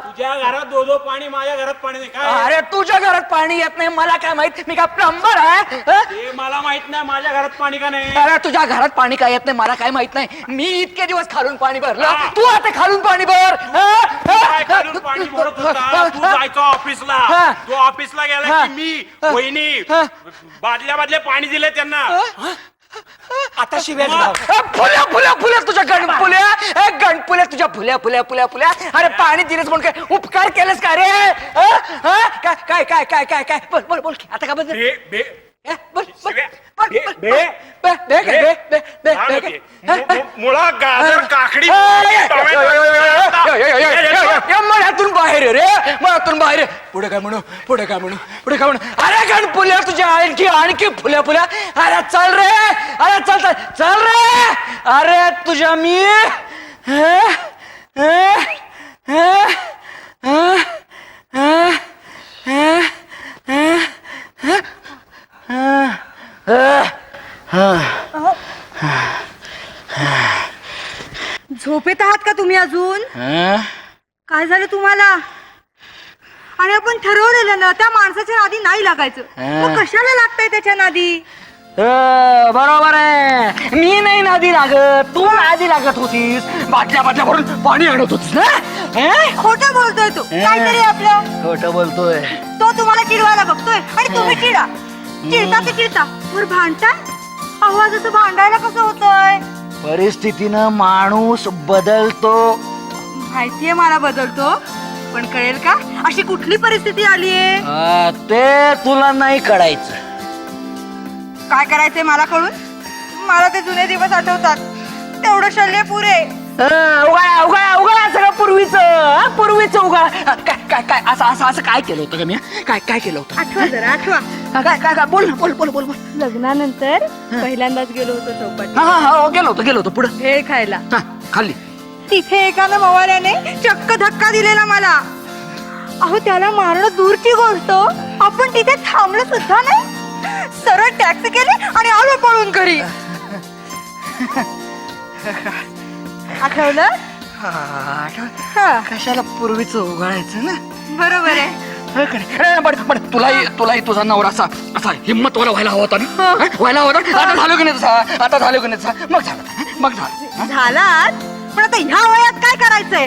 [SPEAKER 6] तुझ्या घरात दो पाणी, माझ्या घरात पाणी नाही काय?
[SPEAKER 2] अरे तुझ्या घरात पाणी येत नाही, मला काय माहित? मी काय प्लंबर आहे?
[SPEAKER 6] ते मला माहित नाही माझ्या घरात पाणी का नाही.
[SPEAKER 2] अरे तुझ्या घरात पाणी काय येत नाही मला काय माहित नाही? मी इतके दिवस खालून पाणी भरलं, तू आता खालून पाणी भर.
[SPEAKER 6] काय खालून पाणी भरत होता? तू जायचं ऑफिसला,
[SPEAKER 2] हा.
[SPEAKER 6] तू ऑफिसला गेला की मी वहिनी बादल्या पाणी दिले त्यांना.
[SPEAKER 4] आता शिव्याच
[SPEAKER 6] मग?
[SPEAKER 4] गाव.
[SPEAKER 2] फुल्या फुल्या फुल्या तुझ्या गणपुल्या, गणपुल्या तुझ्या फुल्या फुल्या फुल्या फुल्या. अरे पाणी दिलेस म्हणून काय उपकार केलेस का रे? काय काय काय काय काय काय बोल बोल बोल की. आता का बदल?
[SPEAKER 6] बे- बे-
[SPEAKER 2] बोल बोल
[SPEAKER 6] शिव्या.
[SPEAKER 2] बोल
[SPEAKER 6] बे-
[SPEAKER 2] बोल.
[SPEAKER 6] बे-
[SPEAKER 2] बे बे काय? बे बे बे
[SPEAKER 6] काय
[SPEAKER 2] बे
[SPEAKER 6] होते?
[SPEAKER 2] काय?
[SPEAKER 6] मुळा, गाजर, काकडी,
[SPEAKER 2] मळ्यातून बाहेर ये रे, मळ्यातून बाहेर ये. पुढे काय म्हणू, पुढे काय म्हणू, पुढे काय म्हणू? अरे गणपुल्या तुझ्या आणखी आणखी फुल्या फुल्या. अरे चल रे, अरे चल चल चल रे. अरे तुझ्या मी
[SPEAKER 5] झोपेत आहात का तुम्ही अजून? काय झालं तुम्हाला? आणि आपण ठरवलेलं ना त्या माणसाच्या नादी नाही लागायचं, मग कशाला लागतंय त्याच्या नादी?
[SPEAKER 3] बरोबर आहे, मी नाही नादी लागत, तू नादी लागत होतीस. बाटल्या भरून पाणी आणत होतीस ना.
[SPEAKER 5] खोटं बोलतोय तो, काहीतरी आपलं.
[SPEAKER 3] खोटं बोलतोय.
[SPEAKER 5] तो तुम्हाला चिडवायला बघतोय आणि तुम्ही चिडता ते चिडता वर भांडताय. आवाजाचं भांडायला कसं होतंय?
[SPEAKER 3] परिस्थितीनं माणूस बदलतो.
[SPEAKER 5] माहितीये मला बदलतो, पण कळेल का अशी कुठली परिस्थिती आलीये?
[SPEAKER 3] ते तुला नाही कळायचं.
[SPEAKER 5] काय करायचंय मला कळून? मला ते जुने दिवस आठवतात. तेवढं शल्य पुरे.
[SPEAKER 3] उगाळा सगळं पूर्वीच उगाळा. काय असं काय केलं होतं का मी? काय केलं होतं?
[SPEAKER 5] आठवा जरा आठवा.
[SPEAKER 3] काय बोल.
[SPEAKER 5] लग्नानंतर पहिल्यांदाच गेलो होतो चौपाटी.
[SPEAKER 3] हा गेलो होतो पुढं.
[SPEAKER 5] भेळ खायला.
[SPEAKER 3] खाल्ली.
[SPEAKER 5] तिथे एकानं मवाल्याने चक्क धक्का दिलेला मला. अहो त्याला मारणं दूरची गोष्ट, आपण तिथे थांबलो सुद्धा नाही. सरळ टॅक्सी केली आणि आलो पळून घरी. आठवलं? हा.
[SPEAKER 3] कशाला पूर्वीच उगाळायचं ना.
[SPEAKER 5] बरोबर आहे.
[SPEAKER 3] पण तुलाही तुझा नवरा असा हिम्मतवाला व्हायला हवा होता ना. व्हायला हवा होता. आता झालो की नाही तसा. मग झालं.
[SPEAKER 5] झालात, पण आता ह्या वयात काय करायचंय?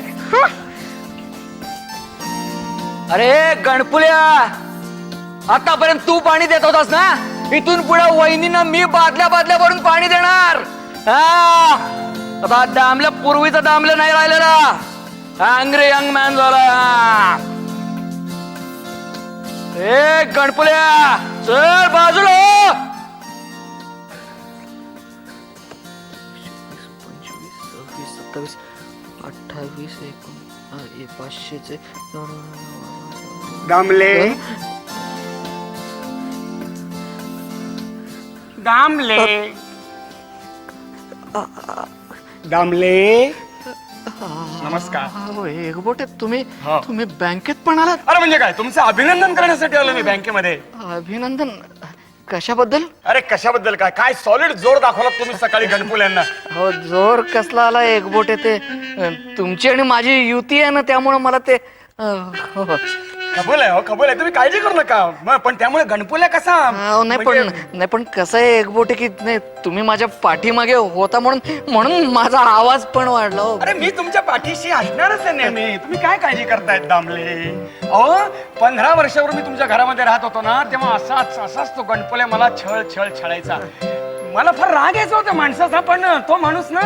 [SPEAKER 3] अरे गणपुल्या, आतापर्यंत तू पाणी देत होतास ना. इथून पुढे वहिनीनं मी बादल्या भरून पाणी देणार. आता दामल्या पूर्वीचं दामलं नाही राहिलेला. अँग्री यंग मॅन झाला. ए गणपुल्या, चल बाजूला. 25, 26, 27, 28, 500चे.
[SPEAKER 4] दामले नमस्कार.
[SPEAKER 2] एकबोटे तुम्ही बँकेत पण आलात?
[SPEAKER 4] अरे म्हणजे काय, तुमचं अभिनंदन करण्यासाठी आलो मी बँकेमध्ये.
[SPEAKER 2] अभिनंदन कशाबद्दल?
[SPEAKER 4] अरे कशाबद्दल काय सॉलिड जोर दाखवला तुम्ही सकाळी गणपुल्यांना.
[SPEAKER 2] हो, जोर कसला आला एकबोटे? ते तुमची आणि माझी युती आहे ना, त्यामुळे मला ते
[SPEAKER 4] कबूल आहे. तुम्ही काळजी करू नका. पण त्यामुळे गणपुल्या कसा
[SPEAKER 2] नाही पण कसं आहे एकबोटे की नाही, तुम्ही माझ्या पाठीमागे होता म्हणून माझा आवाज पण वाढला.
[SPEAKER 4] अरे मी तुमच्या पाठीशी असणारच आहे नेहमी. तुम्ही काय काळजी करतायत दामले? अहो 15 वर्षावर मी तुमच्या घरामध्ये राहत होतो ना, तेव्हा असाच तो गणपुल्या मला छळायचा. मला फार राग यायचा होता माणसाचा. पण तो माणूस ना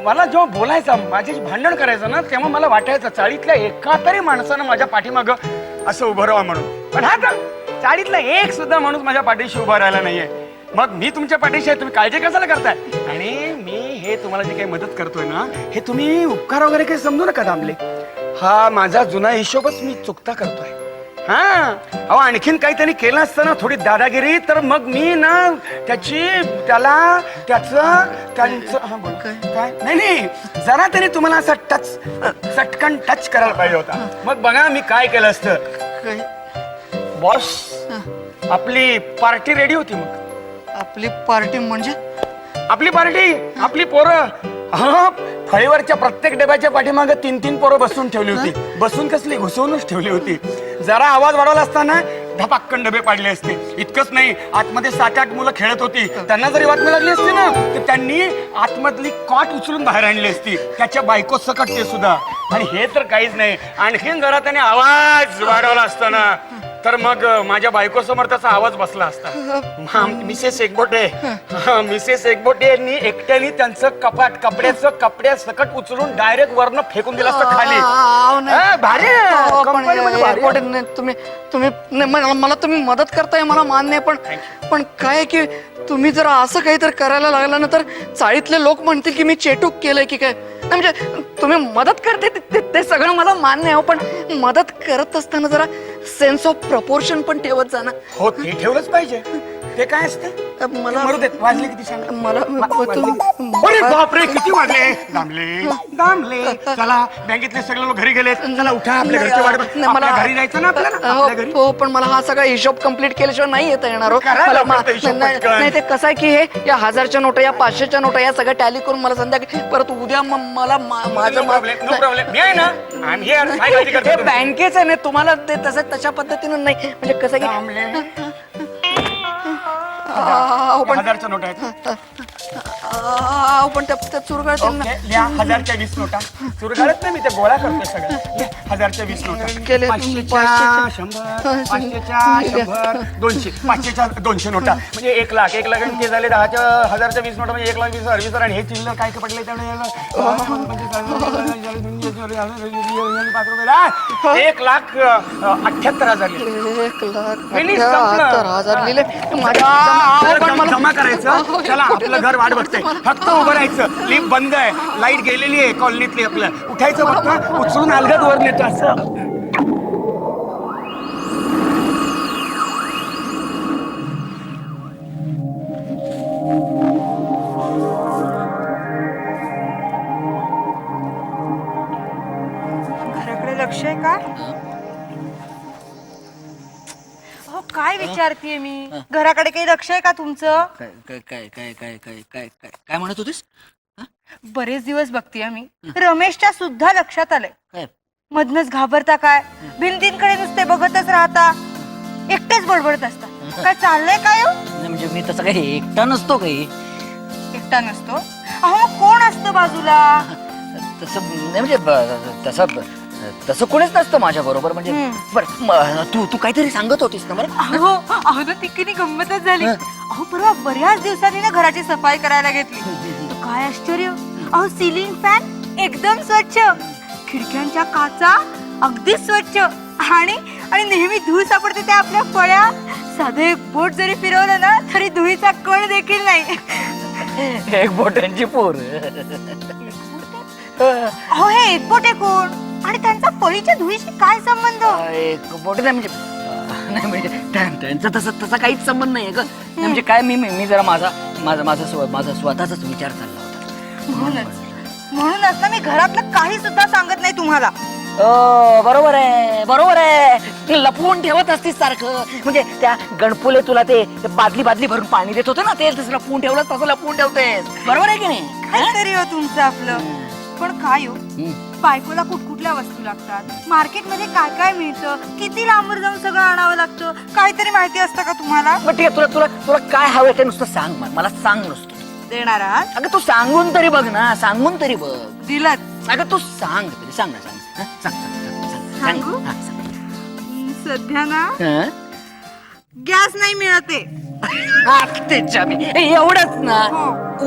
[SPEAKER 4] मला जेव्हा बोलायचा, माझ्याशी भांडण करायचं ना, तेव्हा मला वाटायचं चाळीतल्या एका तरी माणसानं माझ्या पाठीमागं असं उभं राहावं म्हणून. पण आता चाळीतला एक सुद्धा माणूस माझ्या पाठीशी उभा राहिला नाहीये. मग मी तुमच्या पाठीशी आहे, तुम्ही काळजी कशाला करताय? आणि मी हे तुम्हाला जी काही मदत करतोय ना, हे तुम्ही उपकार वगैरे काही समजू नका दामले. हा माझा जुना हिशोबच मी चुकता करतोय. अहो आणखीन काही त्यांनी केलं असतं ना, थोडी दादागिरी, तर मग मी ना नाही जरा तरी तुम्हाला असं चटकन टच करायला पाहिजे होता. मग बघा मी काय केलं असतं. बॉस, आपली पार्टी रेडी होती. मग
[SPEAKER 2] आपली पार्टी म्हणजे?
[SPEAKER 4] आपली पोरं. फळीवरच्या प्रत्येक डब्याच्या पाठीमागे 3-3 पोरं बसून ठेवली होती. बसून कसली, घुसवूनच ठेवली होती. जरा आवाज वाढवला असताना धपाक्कन डबे पाडले असते. इतकंच नाही, आतमध्ये 7-8 मुलं खेळत होती. त्यांना जरी बातमी लागली असती ना, तर त्यांनी आतमधली कॉट उचलून बाहेर आणली असती, त्याच्या बायको सकट ते सुद्धा. आणि हे तर काहीच नाही, आणखीन जरा त्याने आवाज वाढवला असता ना, तर मग माझ्या बायको समोर त्याचा आवाज बसला असता. मिसेस एकबोटे यांनी एकट्याने त्यांचं कपड्या सकट उचलून डायरेक्ट वरनं फेकून दिलं असतं खाली.
[SPEAKER 2] मला तुम्ही मदत करताय, मला मान्य आहे. पण काय की तुम्ही जर असं काहीतरी करायला लागला ना, तर चाळीतले लोक म्हणतील की मी चेटूक केलंय की काय. म्हणजे तुम्ही मदत करते ते सगळं मला मान्य आहे, पण मदत करत असताना जरा सेन्स ऑफ प्रपोर्शन पण ठेवत जा ना.
[SPEAKER 4] हो, ते ठेवलंच पाहिजे. ते काय असतं
[SPEAKER 2] मला
[SPEAKER 4] मरू देत. वाजले किती सांग?
[SPEAKER 2] मला
[SPEAKER 4] अरे बापरे, किती वाजले? दामले चला, बँकेतले सगळे लोक घरी गेलेत. चला उठा, आपल्या घरचे वाट बघ- आपल्या घरी जायचं ना आपल्याला, आपल्या घरी.
[SPEAKER 2] हो पण मला हा सगळा हिशोब कम्प्लीट केल्याशिवाय नाही येता येणार हो.
[SPEAKER 4] करा
[SPEAKER 2] मला
[SPEAKER 4] लवकर ते हिशोब पटकन.
[SPEAKER 2] नाही ते कसं आहे की हे या 1000च्या नोटा या 500च्या नोटा या सगळ्या टॅली करून मला संध्याकाळी परत उद्या मला माझं
[SPEAKER 4] नो प्रॉब्लेम. मी आहे ना, I'm here. काय काळजी करता
[SPEAKER 2] हे
[SPEAKER 4] तुम्ही?
[SPEAKER 2] बँकेचं नाही तुम्हाला ते तसं तशा पद्धतीनं नाही म्हणजे कसं की
[SPEAKER 4] दामले.
[SPEAKER 2] पण
[SPEAKER 4] 1000च्या नोटा आहेत.
[SPEAKER 2] पण त्या चुरगळतील ना.
[SPEAKER 4] ओके, लिहा 1000च्या 20 नोटा. चुरगाळत नाही मी, ते गोळा करतो सगळं. लिहा 1000च्या 20 नोटा.
[SPEAKER 2] केले.
[SPEAKER 4] 500च्या 100, 500च्या 100, 200, 500च्या 200 नोटा म्हणजे 1 लाख. 1 लाख आणि ते झाले 1000च्या 20 नोटा म्हणजे 1,20,000 आणि हे चिल्लर काय पडले त्यामुळे 1,78,000
[SPEAKER 2] 1,78,000 लिहिले
[SPEAKER 4] जमा करायचं. चला, आपलं घर वाट बघतंय. फक्त उभं राहायचं. लिफ्ट बंद आहे, लाईट गेलेली आहे कॉलनीतली. आपलं उठायचं, फक्त उचलून अलगद वर नेतो असं.
[SPEAKER 5] घराकडे लक्ष आहे का? अहो काय विचारतीये मी, घराकडे काही लक्ष आहे का तुमचं?
[SPEAKER 2] काय काय काय काय काय काय काय काय काय म्हणत होतीस?
[SPEAKER 5] बरेच दिवस बघतीये मी, रमेशच्या सुद्धा लक्षात आलंय.
[SPEAKER 2] काय
[SPEAKER 5] मधनच घाबरता काय, भिंतींकडे नुसते बघतच राहता, एकटेच बडबडत असता. काय चाललंय काय हो?
[SPEAKER 2] नाही, म्हणजे मी तसं काही एकटा नसतो काही.
[SPEAKER 5] एकटा नसतो? अहो कोण असतं बाजूला?
[SPEAKER 2] तसं नाही म्हणजे तसं कोणीच नसतं माझ्या बरोबर म्हणजे. बरं तू काहीतरी सांगत होतीस ना मला.
[SPEAKER 5] अहो अहो ना तिकडे गंमतच झाली. अहो परवा बऱ्याच दिवसांनी ना घराची सफाई करायला घेतली. तर काय आश्चर्य, अहो सिलिंग फॅन एकदम स्वच्छ, खिडक्यांच्या काचा अगदी स्वच्छ, आणि आणि नेहमी धूळ सापडते त्या आपल्या फळ्या. साधं एक बोट जरी फिरवलं ना तरी धुळीचा कण देखील नाही.
[SPEAKER 2] एक बोटांची पोर.
[SPEAKER 5] अहो हे एक बोट आहे कोण, आणि त्यांचा फळीच्या धुळीशी काय संबंध?
[SPEAKER 2] एक बोट नाही म्हणजे नाही म्हणजे त्यांचा तसा काहीच संबंध नाही ग. नाही म्हणजे काय मी जरा माझा स्वतःचाच विचार चालला होता.
[SPEAKER 5] म्हणूनच ना मी घरातलं काही सुद्धा सांगत नाही तुम्हाला.
[SPEAKER 2] बरोबर आहे. लपवून ठेवत असतीस सारखं. म्हणजे त्या गणपुले तुला ते बादली भरून पाणी देत होतं ना, ते तसं लपवून ठेवलं, तसं लपवून ठेवतेस. बरोबर आहे की नाही?
[SPEAKER 5] काहीतरी हो तुमचं आपलं. पण काय हो, बायकोला कुठकुठल्या वस्तू लागतात, मार्केटमध्ये काय काय मिळतं, किती लांबवर जाऊन सगळं आणावं लागतं, काहीतरी माहिती असतं का तुम्हाला?
[SPEAKER 2] बरं ठीक आहे, तुला काय हवं ते नुसतं सांग. मला सांग नुसतं.
[SPEAKER 5] देणार आहात?
[SPEAKER 2] अगं तू सांगून तरी बघ ना, सांगून तरी बघ.
[SPEAKER 5] दिलत.
[SPEAKER 2] अगं तू सांग तरी, सांग ना, सांग. हं? सांग.
[SPEAKER 5] सांगू?
[SPEAKER 2] हां, सांग.
[SPEAKER 5] सध्या ना
[SPEAKER 2] हं?
[SPEAKER 5] गॅस नाही मिळते.
[SPEAKER 2] तेच्या मी एवढंच ना.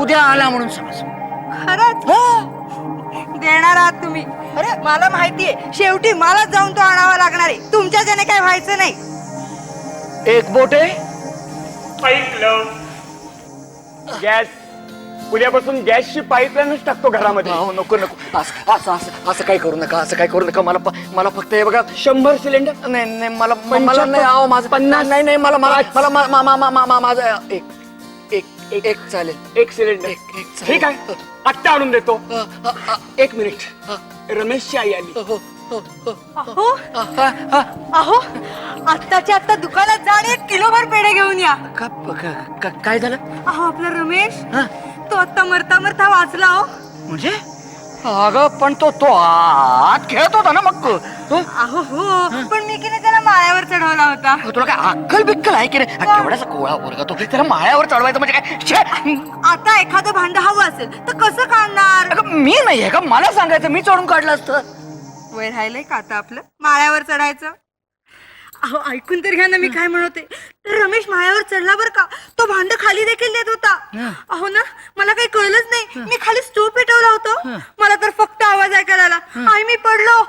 [SPEAKER 2] उद्या आला म्हणून समज.
[SPEAKER 5] खरंच देणार आहात तुम्ही? अरे मला माहितीये, शेवटी मला जाऊन तो आणावा लागणार आहे. तुमच्या ज्याने काय व्हायचं नाही.
[SPEAKER 2] एक बोट आहे.
[SPEAKER 4] ऐकलं, गॅस उद्यापासून गॅसची पाईपलाईनच टाकतो घरामध्ये.
[SPEAKER 2] नको असं काही करू नका. मला फक्त हे बघा
[SPEAKER 4] 100 सिलेंडर.
[SPEAKER 2] नाही मला नाही आहो माझं 50 नाही मला माझं एक चालेल.
[SPEAKER 4] 1 सिलेंडर.
[SPEAKER 2] एक चालेल.
[SPEAKER 4] ठीक आहे, आत्ता आणून देतो. 1 मिनिट, रमेशची आई आली.
[SPEAKER 5] अहो अहो आत्ताच्या आत्ता दुकानात जा आणि 1 किलोभर पेढे घेऊन या.
[SPEAKER 2] काय झालं?
[SPEAKER 5] अहो आपला रमेश, तो आता मरता वाचला हो.
[SPEAKER 2] म्हणजे अगं पण तो आत खेळत होता ना मग.
[SPEAKER 5] अहो हो, पण मी की नाही त्याला माळ्यावर चढवला होता.
[SPEAKER 2] तुला काय अक्कल बिक्कल आहे की रे? केवढासा कोळा पोरगा तो, त्याला माळ्यावर चढवायचं म्हणजे काय? छे!
[SPEAKER 5] आता एखादं भांड हवं असेल तर कसं काढणार?
[SPEAKER 2] अगं मी नाहीये का, मला सांगायचं, मी चढून काढलं असतं.
[SPEAKER 5] वय राहिलंय का आता आपलं माळ्यावर चढायचं? अहो ऐकून तर घ्या ना मी काय म्हणते. रमेश माळ्यावर चढला बर का, तो भांड खाली देखील देत होता. अहो ना मला काही कळलंच नाही, मी खाली स्टोव पेटवला होता. मला तर फक्त आवाज ऐकायला आला, आई मी पडलो.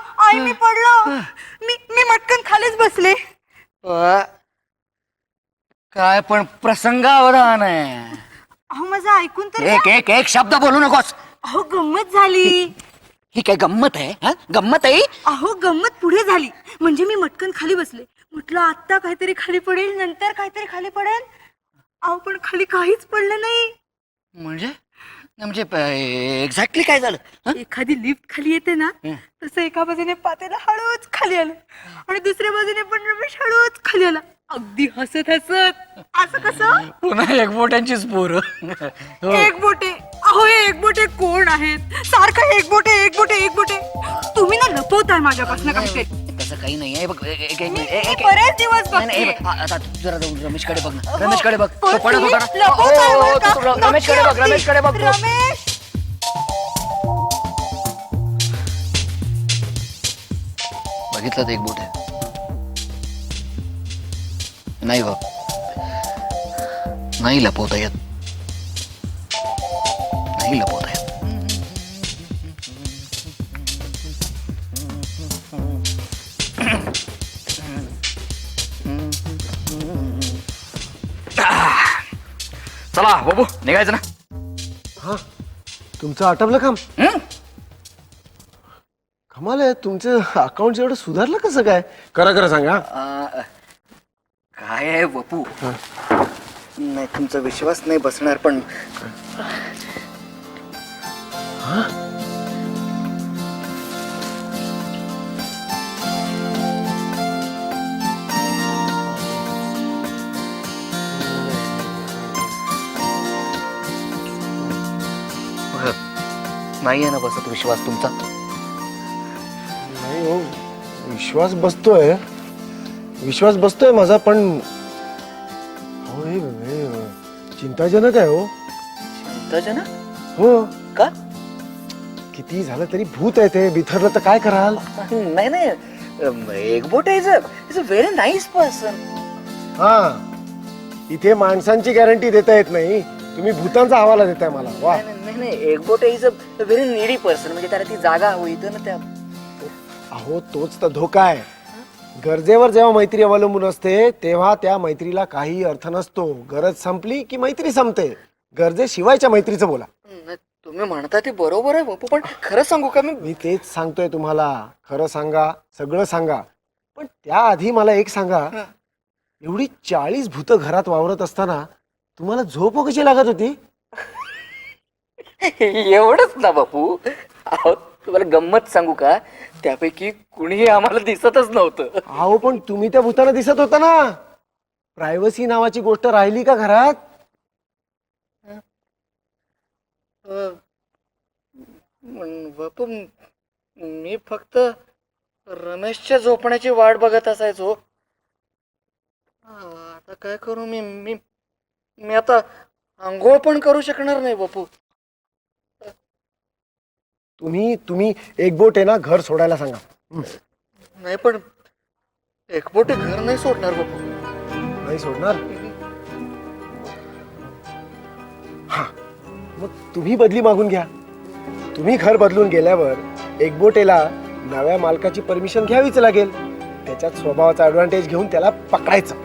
[SPEAKER 5] मी मटकन खालीच बसले.
[SPEAKER 2] काय पण प्रसंगावधान आहे.
[SPEAKER 5] अहो माझं ऐकून तर घ्या.
[SPEAKER 2] एक शब्द बोलू नकोस.
[SPEAKER 5] अहो गंमत झाली.
[SPEAKER 2] ही काय गंमत आहे? गंमत आहे?
[SPEAKER 5] अहो गंमत पुढे झाली. म्हणजे मी मटकन खाली बसले, म्हटलं आत्ता काहीतरी खाली पडेल, नंतर काहीतरी खाली पडेल. अहो पण खाली काहीच पडलं नाही.
[SPEAKER 2] म्हणजे म्हणजे एक्झॅक्टली काय झालं हं?
[SPEAKER 5] एखादी लिफ्ट खाली येते ना तसं एका बाजूने पातेला हळूच खाली आलं आणि दुसऱ्या बाजूने पण रमेश हळूच खाली आला, अगदी हसत हसत. असं कसं?
[SPEAKER 2] पुन्हा एकबोट्यांचीच पोरं.
[SPEAKER 5] एक बोटे. अहो हे एक बोटे कोण आहेत? सारखं एक बोटे एक बोटे एक बोटे. तुम्ही ना लपवताय माझ्यापासून काहीतरी.
[SPEAKER 2] तसं काही नाही आहे बघ. एक
[SPEAKER 5] मी
[SPEAKER 2] मिनिट, एक- एक-
[SPEAKER 5] बरेच दिवस
[SPEAKER 2] नाही, नाही,
[SPEAKER 5] बघते.
[SPEAKER 2] आता जरा जाऊन रमेशकडे बघ ना. रमेशकडे बघ.
[SPEAKER 5] पण
[SPEAKER 2] तो पडत
[SPEAKER 5] तुम्ही
[SPEAKER 2] होता ना.
[SPEAKER 5] लपवताय
[SPEAKER 2] हो, हो,
[SPEAKER 5] बरं का?
[SPEAKER 2] तू रमेशकडे बघ.
[SPEAKER 5] नक्की,
[SPEAKER 2] रमेशकडे बघ तू.
[SPEAKER 5] रमेश.
[SPEAKER 2] बघितलं ते एक बोट आहे. नाही बघ, नाही लपवता येत. नाही लपवता येत. चला बाबू निघायचं ना.
[SPEAKER 1] हा तुमचं आटपलं काम?
[SPEAKER 2] हं?
[SPEAKER 1] कमाल आहे, तुमचं अकाउंट एवढं सुधारलं कसं काय? खरं खरं सांगा.
[SPEAKER 2] काय आहे बापू, नाही तुमचा विश्वास नाही बसणार पण नाही आहे ना बसत विश्वास तुमचा.
[SPEAKER 1] नाही हो, विश्वास बसतोय माझा, पण हो हे चिंताजनक आहे हो.
[SPEAKER 2] चिंताजनक
[SPEAKER 1] हो,
[SPEAKER 2] का?
[SPEAKER 1] किती झालं तरी भूत आहे ते. बिथरलं तर काय कराल?
[SPEAKER 2] नाही नाही, एक बोट is a very nice person.
[SPEAKER 1] हा, इथे माणसांची गॅरंटी देता येत नाही, तुम्ही भूतांचा हवाला देताय मला. वा,
[SPEAKER 2] नाही नाही, एक बोट is a very needy person. म्हणजे त्याला ती जागा हवी तर ना त्या.
[SPEAKER 1] अहो तोच तर धोका आहे. गरजेवर जेव्हा मैत्री अवलंबून असते तेव्हा त्या मैत्रीला काही अर्थ नसतो. गरज संपली की मैत्री संपते. गरजेशिवायच्या मैत्रीचं बोला.
[SPEAKER 2] नाही, तुम्ही म्हणता ते बरोबर आहे बापू, पण खरं सांगू का
[SPEAKER 1] मी तेच सांगतोय तुम्हाला. खरं सांगा, सगळं सांगा, पण त्याआधी मला एक सांगा, एवढी 40 भूत घरात वावरत असताना तुम्हाला झोप कशी लागत होती?
[SPEAKER 2] एवढंच ना बापू. अहो तुम्हाला गंमत सांगू का, त्यापैकी कुणीही आम्हाला दिसतच नव्हतं.
[SPEAKER 1] अहो पण तुम्ही त्या भूताला दिसत होता ना. प्रायव्हसी नावाची गोष्ट राहिली का घरात?
[SPEAKER 2] बापू मी फक्त रमेशच्या झोपण्याची वाट बघत असायचो. आता काय करू मी मी मी आता आंघोळ पण करू शकणार नाही बापू.
[SPEAKER 1] तुम्ही एक बोट आहे ना, घर सोडायला सांगा.
[SPEAKER 2] नाही पण एकबोटे घर नाही सोडणार बापू.
[SPEAKER 1] नाही सोडणार? हा, मग तुम्ही बदली मागून घ्या. तुम्ही घर बदलून गेल्यावर एकबोटेला नव्या मालकाची परमिशन घ्यावीच लागेल. त्याच्यात स्वभावाचा ऍडव्हान्टेज घेऊन त्याला पकडायचं.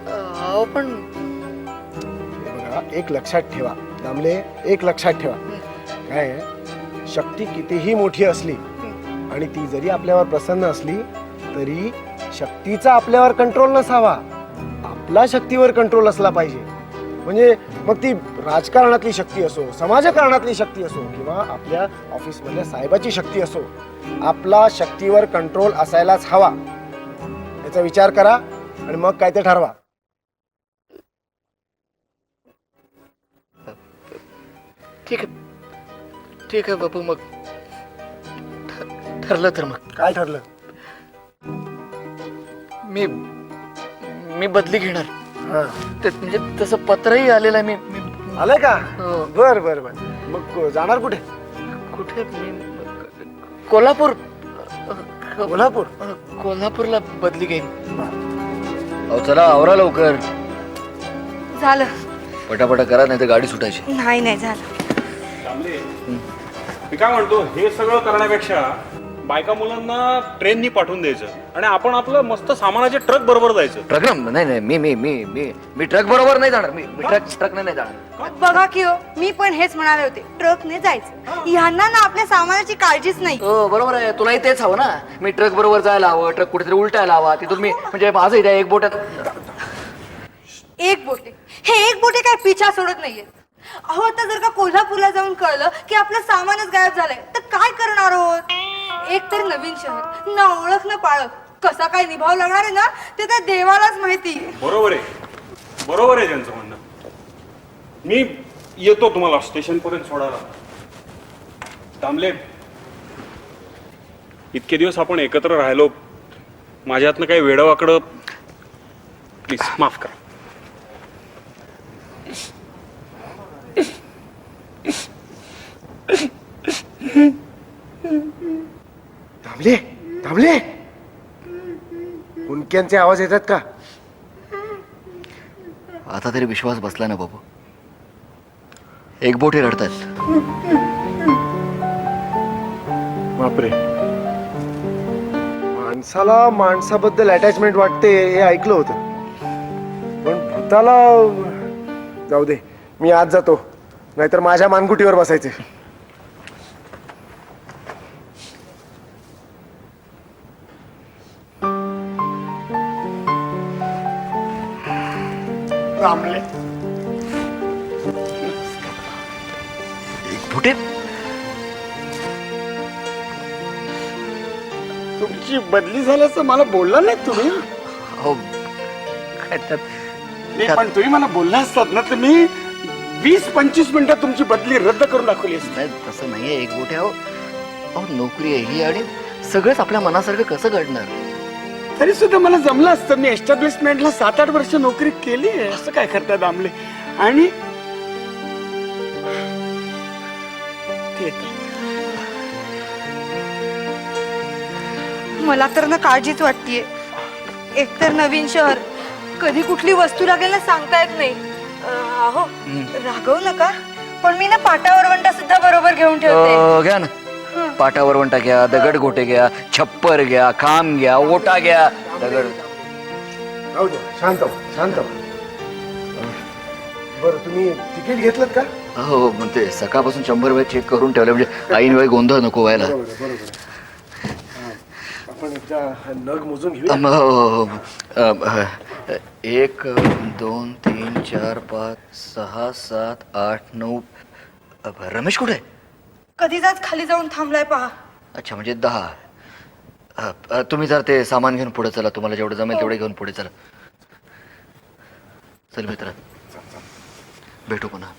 [SPEAKER 2] अहो पण
[SPEAKER 1] हे बघा, एक लक्षात ठेवा दामले, एक लक्षात ठेवा. काय आहे, शक्ती कितीही मोठी असली आणि ती जरी आपल्यावर प्रसन्न असली तरी शक्तीचा आपल्यावर कंट्रोल नसावा. आपला शक्तीवर कंट्रोल असला पाहिजे. म्हणजे मग ती राजकारणातली शक्ती असो, समाजकारणातली शक्ती असो, किंवा आपल्या ऑफिसमधल्या साहेबाची शक्ती असो, आपला शक्तीवर कंट्रोल असायलाच हवा. याचा विचार करा आणि मग काय ते ठरवा.
[SPEAKER 2] ठीक आहे बापू, मग ठरलं तर मग
[SPEAKER 1] काय ठरलं?
[SPEAKER 2] मी मी बदली घेणार.
[SPEAKER 1] हा,
[SPEAKER 2] म्हणजे तसं पत्रही आलेलं आहे. मी
[SPEAKER 1] आलंय का?
[SPEAKER 2] हो.
[SPEAKER 1] बर बर बर. मग जाणार कुठे?
[SPEAKER 2] कुठे कोल्हापूर.
[SPEAKER 1] कोल्हापूर?
[SPEAKER 2] कोल्हापूरला बदली घेईन. अहो चला आवरा लवकर,
[SPEAKER 5] झालं.
[SPEAKER 6] पटापटा करा नाही तर गाडी सुटायची.
[SPEAKER 5] नाही झालं.
[SPEAKER 6] मी काय म्हणतो, हे सगळं करण्यापेक्षा बायका मुलांना ट्रेननी पाठवून द्यायचं आणि आपण आपलं मस्त सामानाचे ट्रक बरोबर जायचं.
[SPEAKER 2] ट्रक नाही नाही, मी मी मी मी मी ट्रक बरोबर नाही जाणार. मी ट्रकने नाही जाणार.
[SPEAKER 5] बघा की हो, मी पण हेच म्हणाले होते, ट्रकने जायचं. ह्यांना ना आपल्या सामानाची काळजीच नाही.
[SPEAKER 2] हो बरोबर आहे, तुलाही तेच हवं ना. मी ट्रक बरोबर जायला हवं, ट्रक कुठेतरी उलटायला हवा. तिथून मी म्हणजे माझं इथे एक बोटात.
[SPEAKER 5] एक बोटे, हे एक बोटे काय पिछा सोडत नाहीये. अहो आता जर का कोल्हापूरला जाऊन कळलं की आपलं सामानच गायब झालंय तर काय करणार आहोत. एक तर नवीन शहर, ना ओळख ना पाळख, कसा काय निभाव लागणार आहे ना ते तर देवालाच माहिती.
[SPEAKER 6] बरोबर आहे त्यांचं म्हणणं. मी येतो तुम्हाला स्टेशन पर्यंत सोडायला. दामले, इतके दिवस आपण एकत्र राहिलो, माझ्या हातनं काही वेडवाकडं प्लीज माफ करा.
[SPEAKER 1] दामले दामले, कुणक्यांचे आवाज येतात का?
[SPEAKER 2] आता तरी विश्वास बसला ना बाबू. एक बोटे रडतात.
[SPEAKER 1] बापरे, माणसाला माणसाबद्दल अटॅचमेंट वाटते हे ऐकलं होतं, पण भूताला जाऊ दे. मी आज जातो, नाहीतर माझ्या मानगुटीवर बसायचे.
[SPEAKER 4] दामले,
[SPEAKER 2] एक बोटे,
[SPEAKER 4] तुमची बदली झाल्याचं मला बोलला नाही तुम्ही.
[SPEAKER 2] अहो काय त्यात
[SPEAKER 4] नाही, पण तुम्ही मला बोलला असतात ना तर मी 20-25 मिनिटात तुमची बदली रद्द करून दाखवली असती.
[SPEAKER 2] नाही, तसं नाहीये एक बोटे. अहो नोकरी आहे ही आणि सगळंच आपल्या मनासारखं कसं घडणार.
[SPEAKER 4] तरी सुद्धा मला जमलं असतं. मी एस्टॅब्लिशमेंटला 7-8 वर्ष नोकरी केली आहे. असं काय करता दामले. आणि
[SPEAKER 5] मला तर ना काळजीच वाटतीये. एकतर नवीन शहर, कधी कुठली वस्तू लागेल ना सांगता येत नाही. अहो रागवू नका, पण मी ना पाटावर वंटा सुद्धा बरोबर घेऊन ठेवते.
[SPEAKER 2] घ्या ना, पाटावर वंटा घ्या, दगड गोटे घ्या, छप्पर घ्या, खांब घ्या, ओटा घ्या. दगड
[SPEAKER 1] जाऊ दे, शांत हो, शांत हो. बरं, तुम्ही तिकीट घेतलं का?
[SPEAKER 2] हो, म्हणते सकाळपासून 100 वेळा चेक करून ठेवलं, म्हणजे ऐन वेळी गोंधळ नको व्हायला.
[SPEAKER 1] बरोबर आहे. आपण एकदा हा नग मोजून घेऊया.
[SPEAKER 2] 1 2 3 4 5 6 7 8 9. रमेश कुठे आहे?
[SPEAKER 5] कधीच खाली जाऊन थांबलाय पहा.
[SPEAKER 2] अच्छा, म्हणजे 10. तुम्ही जर ते सामान घेऊन पुढे चला. तुम्हाला जेवढं जमेल तेवढे घेऊन पुढे चला. चल मित्र, भेटू पुन्हा.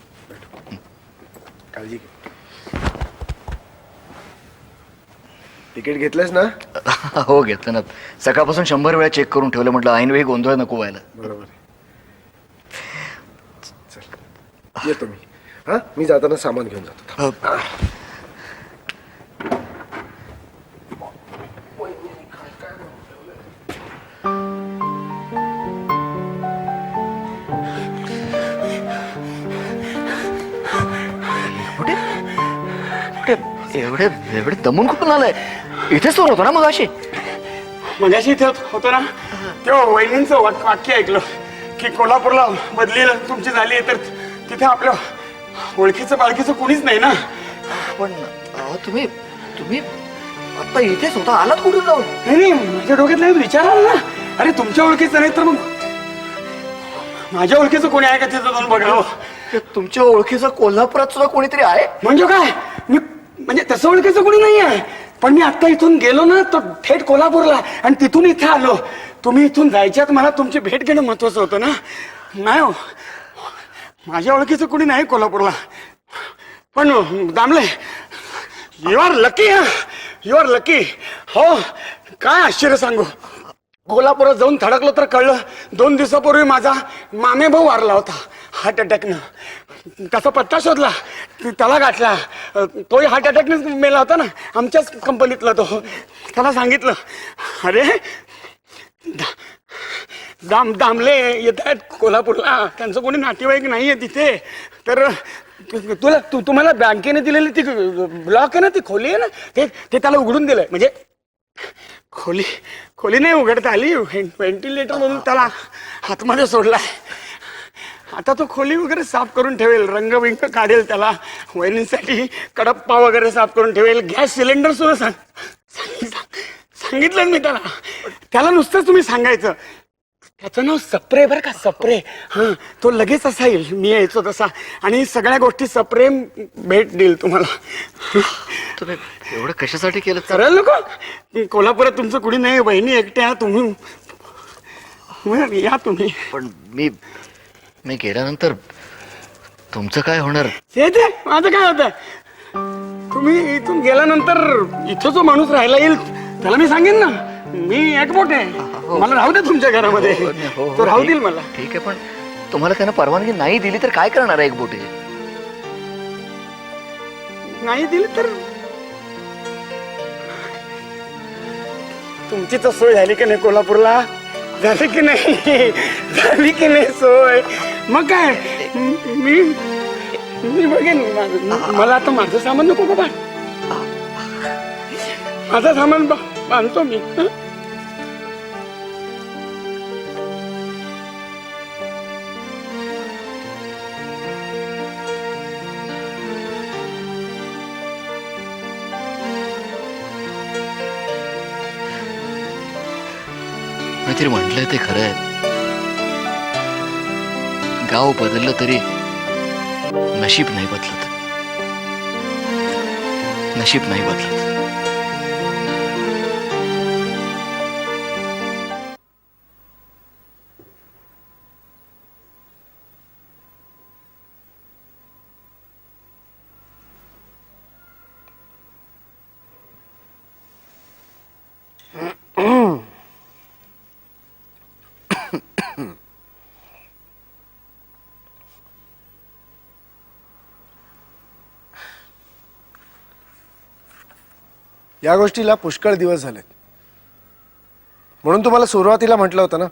[SPEAKER 1] काळजी घे. तिकीट घेतलंस ना?
[SPEAKER 2] हो, घेतलं ना. सकाळपासून 100 वेळा चेक करून ठेवलं, म्हटलं ऐन वेळी गोंधळ नको व्हायला.
[SPEAKER 1] बरोबर आहे. चल, येतो मी. हा, मी जाताना सामान घेऊन जातो.
[SPEAKER 2] कुठे कुठे एवढे एवढे दमून कुठून आलाय? इथेच तो होतो ना मग अशी.
[SPEAKER 4] मगाशी इथे होतो ना तेव्हा वहिनींचं वाक्य ऐकलं की कोल्हापूरला बदली तुमची झाली आहे तर तिथे आपल्या ओळखीचं बाळखीचं कुणीच नाही ना.
[SPEAKER 2] पण तुम्ही तुम्ही आता इथेच होता, आलात कुठून जाऊन?
[SPEAKER 4] नाही, माझ्या डोक्यात नाही विचार आला ना. अरे तुमच्या ओळखीचं नाही तर मग माझ्या ओळखीचं कोणी आहे का तिथं जाऊन बघावं.
[SPEAKER 2] तुमच्या ओळखीचं कोल्हापुरात सुद्धा कोणीतरी आहे?
[SPEAKER 4] म्हणजे काय, मी म्हणजे तसं ओळखीचं कोणी नाही आहे, पण मी आता इथून गेलो ना तर थेट कोल्हापूरला आणि तिथून इथे आलो. तुम्ही इथून जायच्यात मला तुमची भेट घेणं महत्वाचं होतं ना. नाही हो, माझ्या ओळखीचं कोणी नाही कोल्हापूरला. पण Damle, you are lucky. You are lucky. हो, काय आश्चर्य सांगू. कोल्हापुरात जाऊन थडकलो तर कळलं 2 दिवसापूर्वी माझा मामे भाऊ वारला होता हार्ट अटॅकनं. त्याचा पत्ता शोधला, त्याला गाठला. तोही हार्ट अटॅकनेच मेला होता ना, आमच्याच कंपनीतला तो. त्याला सांगितलं, अरे दामले येत आहेत कोल्हापूरला, त्यांचं कोणी नातेवाईक नाही आहे तिथे. तर तुम्हाला बँकेने दिलेली ती ब्लॉक आहे ना, ती खोली आहे ना, ते त्याला उघडून दिलंय. म्हणजे खोली नाही उघडता आली, व्हेंटिलेटर म्हणून त्याला आतमध्ये सोडलाय. आता तो खोली वगैरे साफ करून ठेवेल, रंगबिंग काढेल, त्याला वहिनींसाठी कडप्पा वगैरे साफ करून ठेवेल. गॅस सिलेंडर सुद्धा सांगितलं मी त्याला नुसतंच तुम्ही सांगायचं. त्याचं नाव सप्रे बरं का, सप्रे. हा, तो लगेच असा येईल मी यायचो तसा, आणि सगळ्या गोष्टी सप्रेम भेट देईल तुम्हाला.
[SPEAKER 2] तुम्ही एवढं कशासाठी केलं
[SPEAKER 4] करायला नको. कोल्हापुरात तुमचं कुणी नाही, बहिणी एकट्या, तुम्ही या तुम्ही.
[SPEAKER 2] पण मी गेल्यानंतर तुमचं काय होणार?
[SPEAKER 4] ते माझं काय होतं, तुम्ही इथून गेल्यानंतर इथं जो माणूस राहायला येईल त्याला मी सांगेन ना, मी एकबोट आहे, मला राहू दे तुमच्या घरामध्ये. तो राहू देईल मला.
[SPEAKER 2] ठीक आहे, पण तुम्हाला त्यानं परवानगी नाही दिली तर काय करणार आहे एक बोटे?
[SPEAKER 4] नाही दिली तर तुमची तर सोय झाली की नाही कोल्हापूरला? झाली की नाही? झाली की नाही सोय? मग काय, मी बघेन. मला आता माझं सामान नको बाबा, माझं सामान बांधतो मी.
[SPEAKER 2] काहीतरी म्हटलंय ते खरं आहे. गाव बदललं तरी नशीब नाही बदलत. नशीब नाही बदलत.
[SPEAKER 1] या गोष्टीला पुष्कळ दिवस झालेत, म्हणून तुम्हाला सुरुवातीला म्हटलं होतं ना,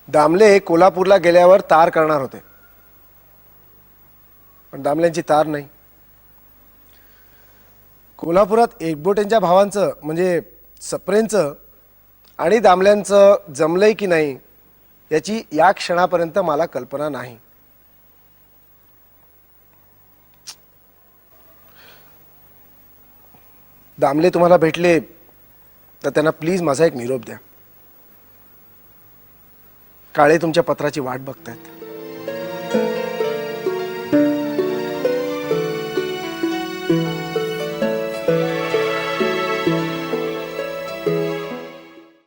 [SPEAKER 1] दामले कोल्हापूरला गेल्यावर तार करणार होते, पण दामल्यांची तार नाही. कोल्हापुरात एकबोटेंच्या भावांचं म्हणजे सप्रेंचं आणि दामल्यांचं जमलंय की नाही याची या क्षणापर्यंत मला कल्पना नाही. दामले तुम्हाला भेटले तर त्यांना प्लीज माझा एक निरोप द्या. काळे तुमच्या पत्राची वाट बघतायत.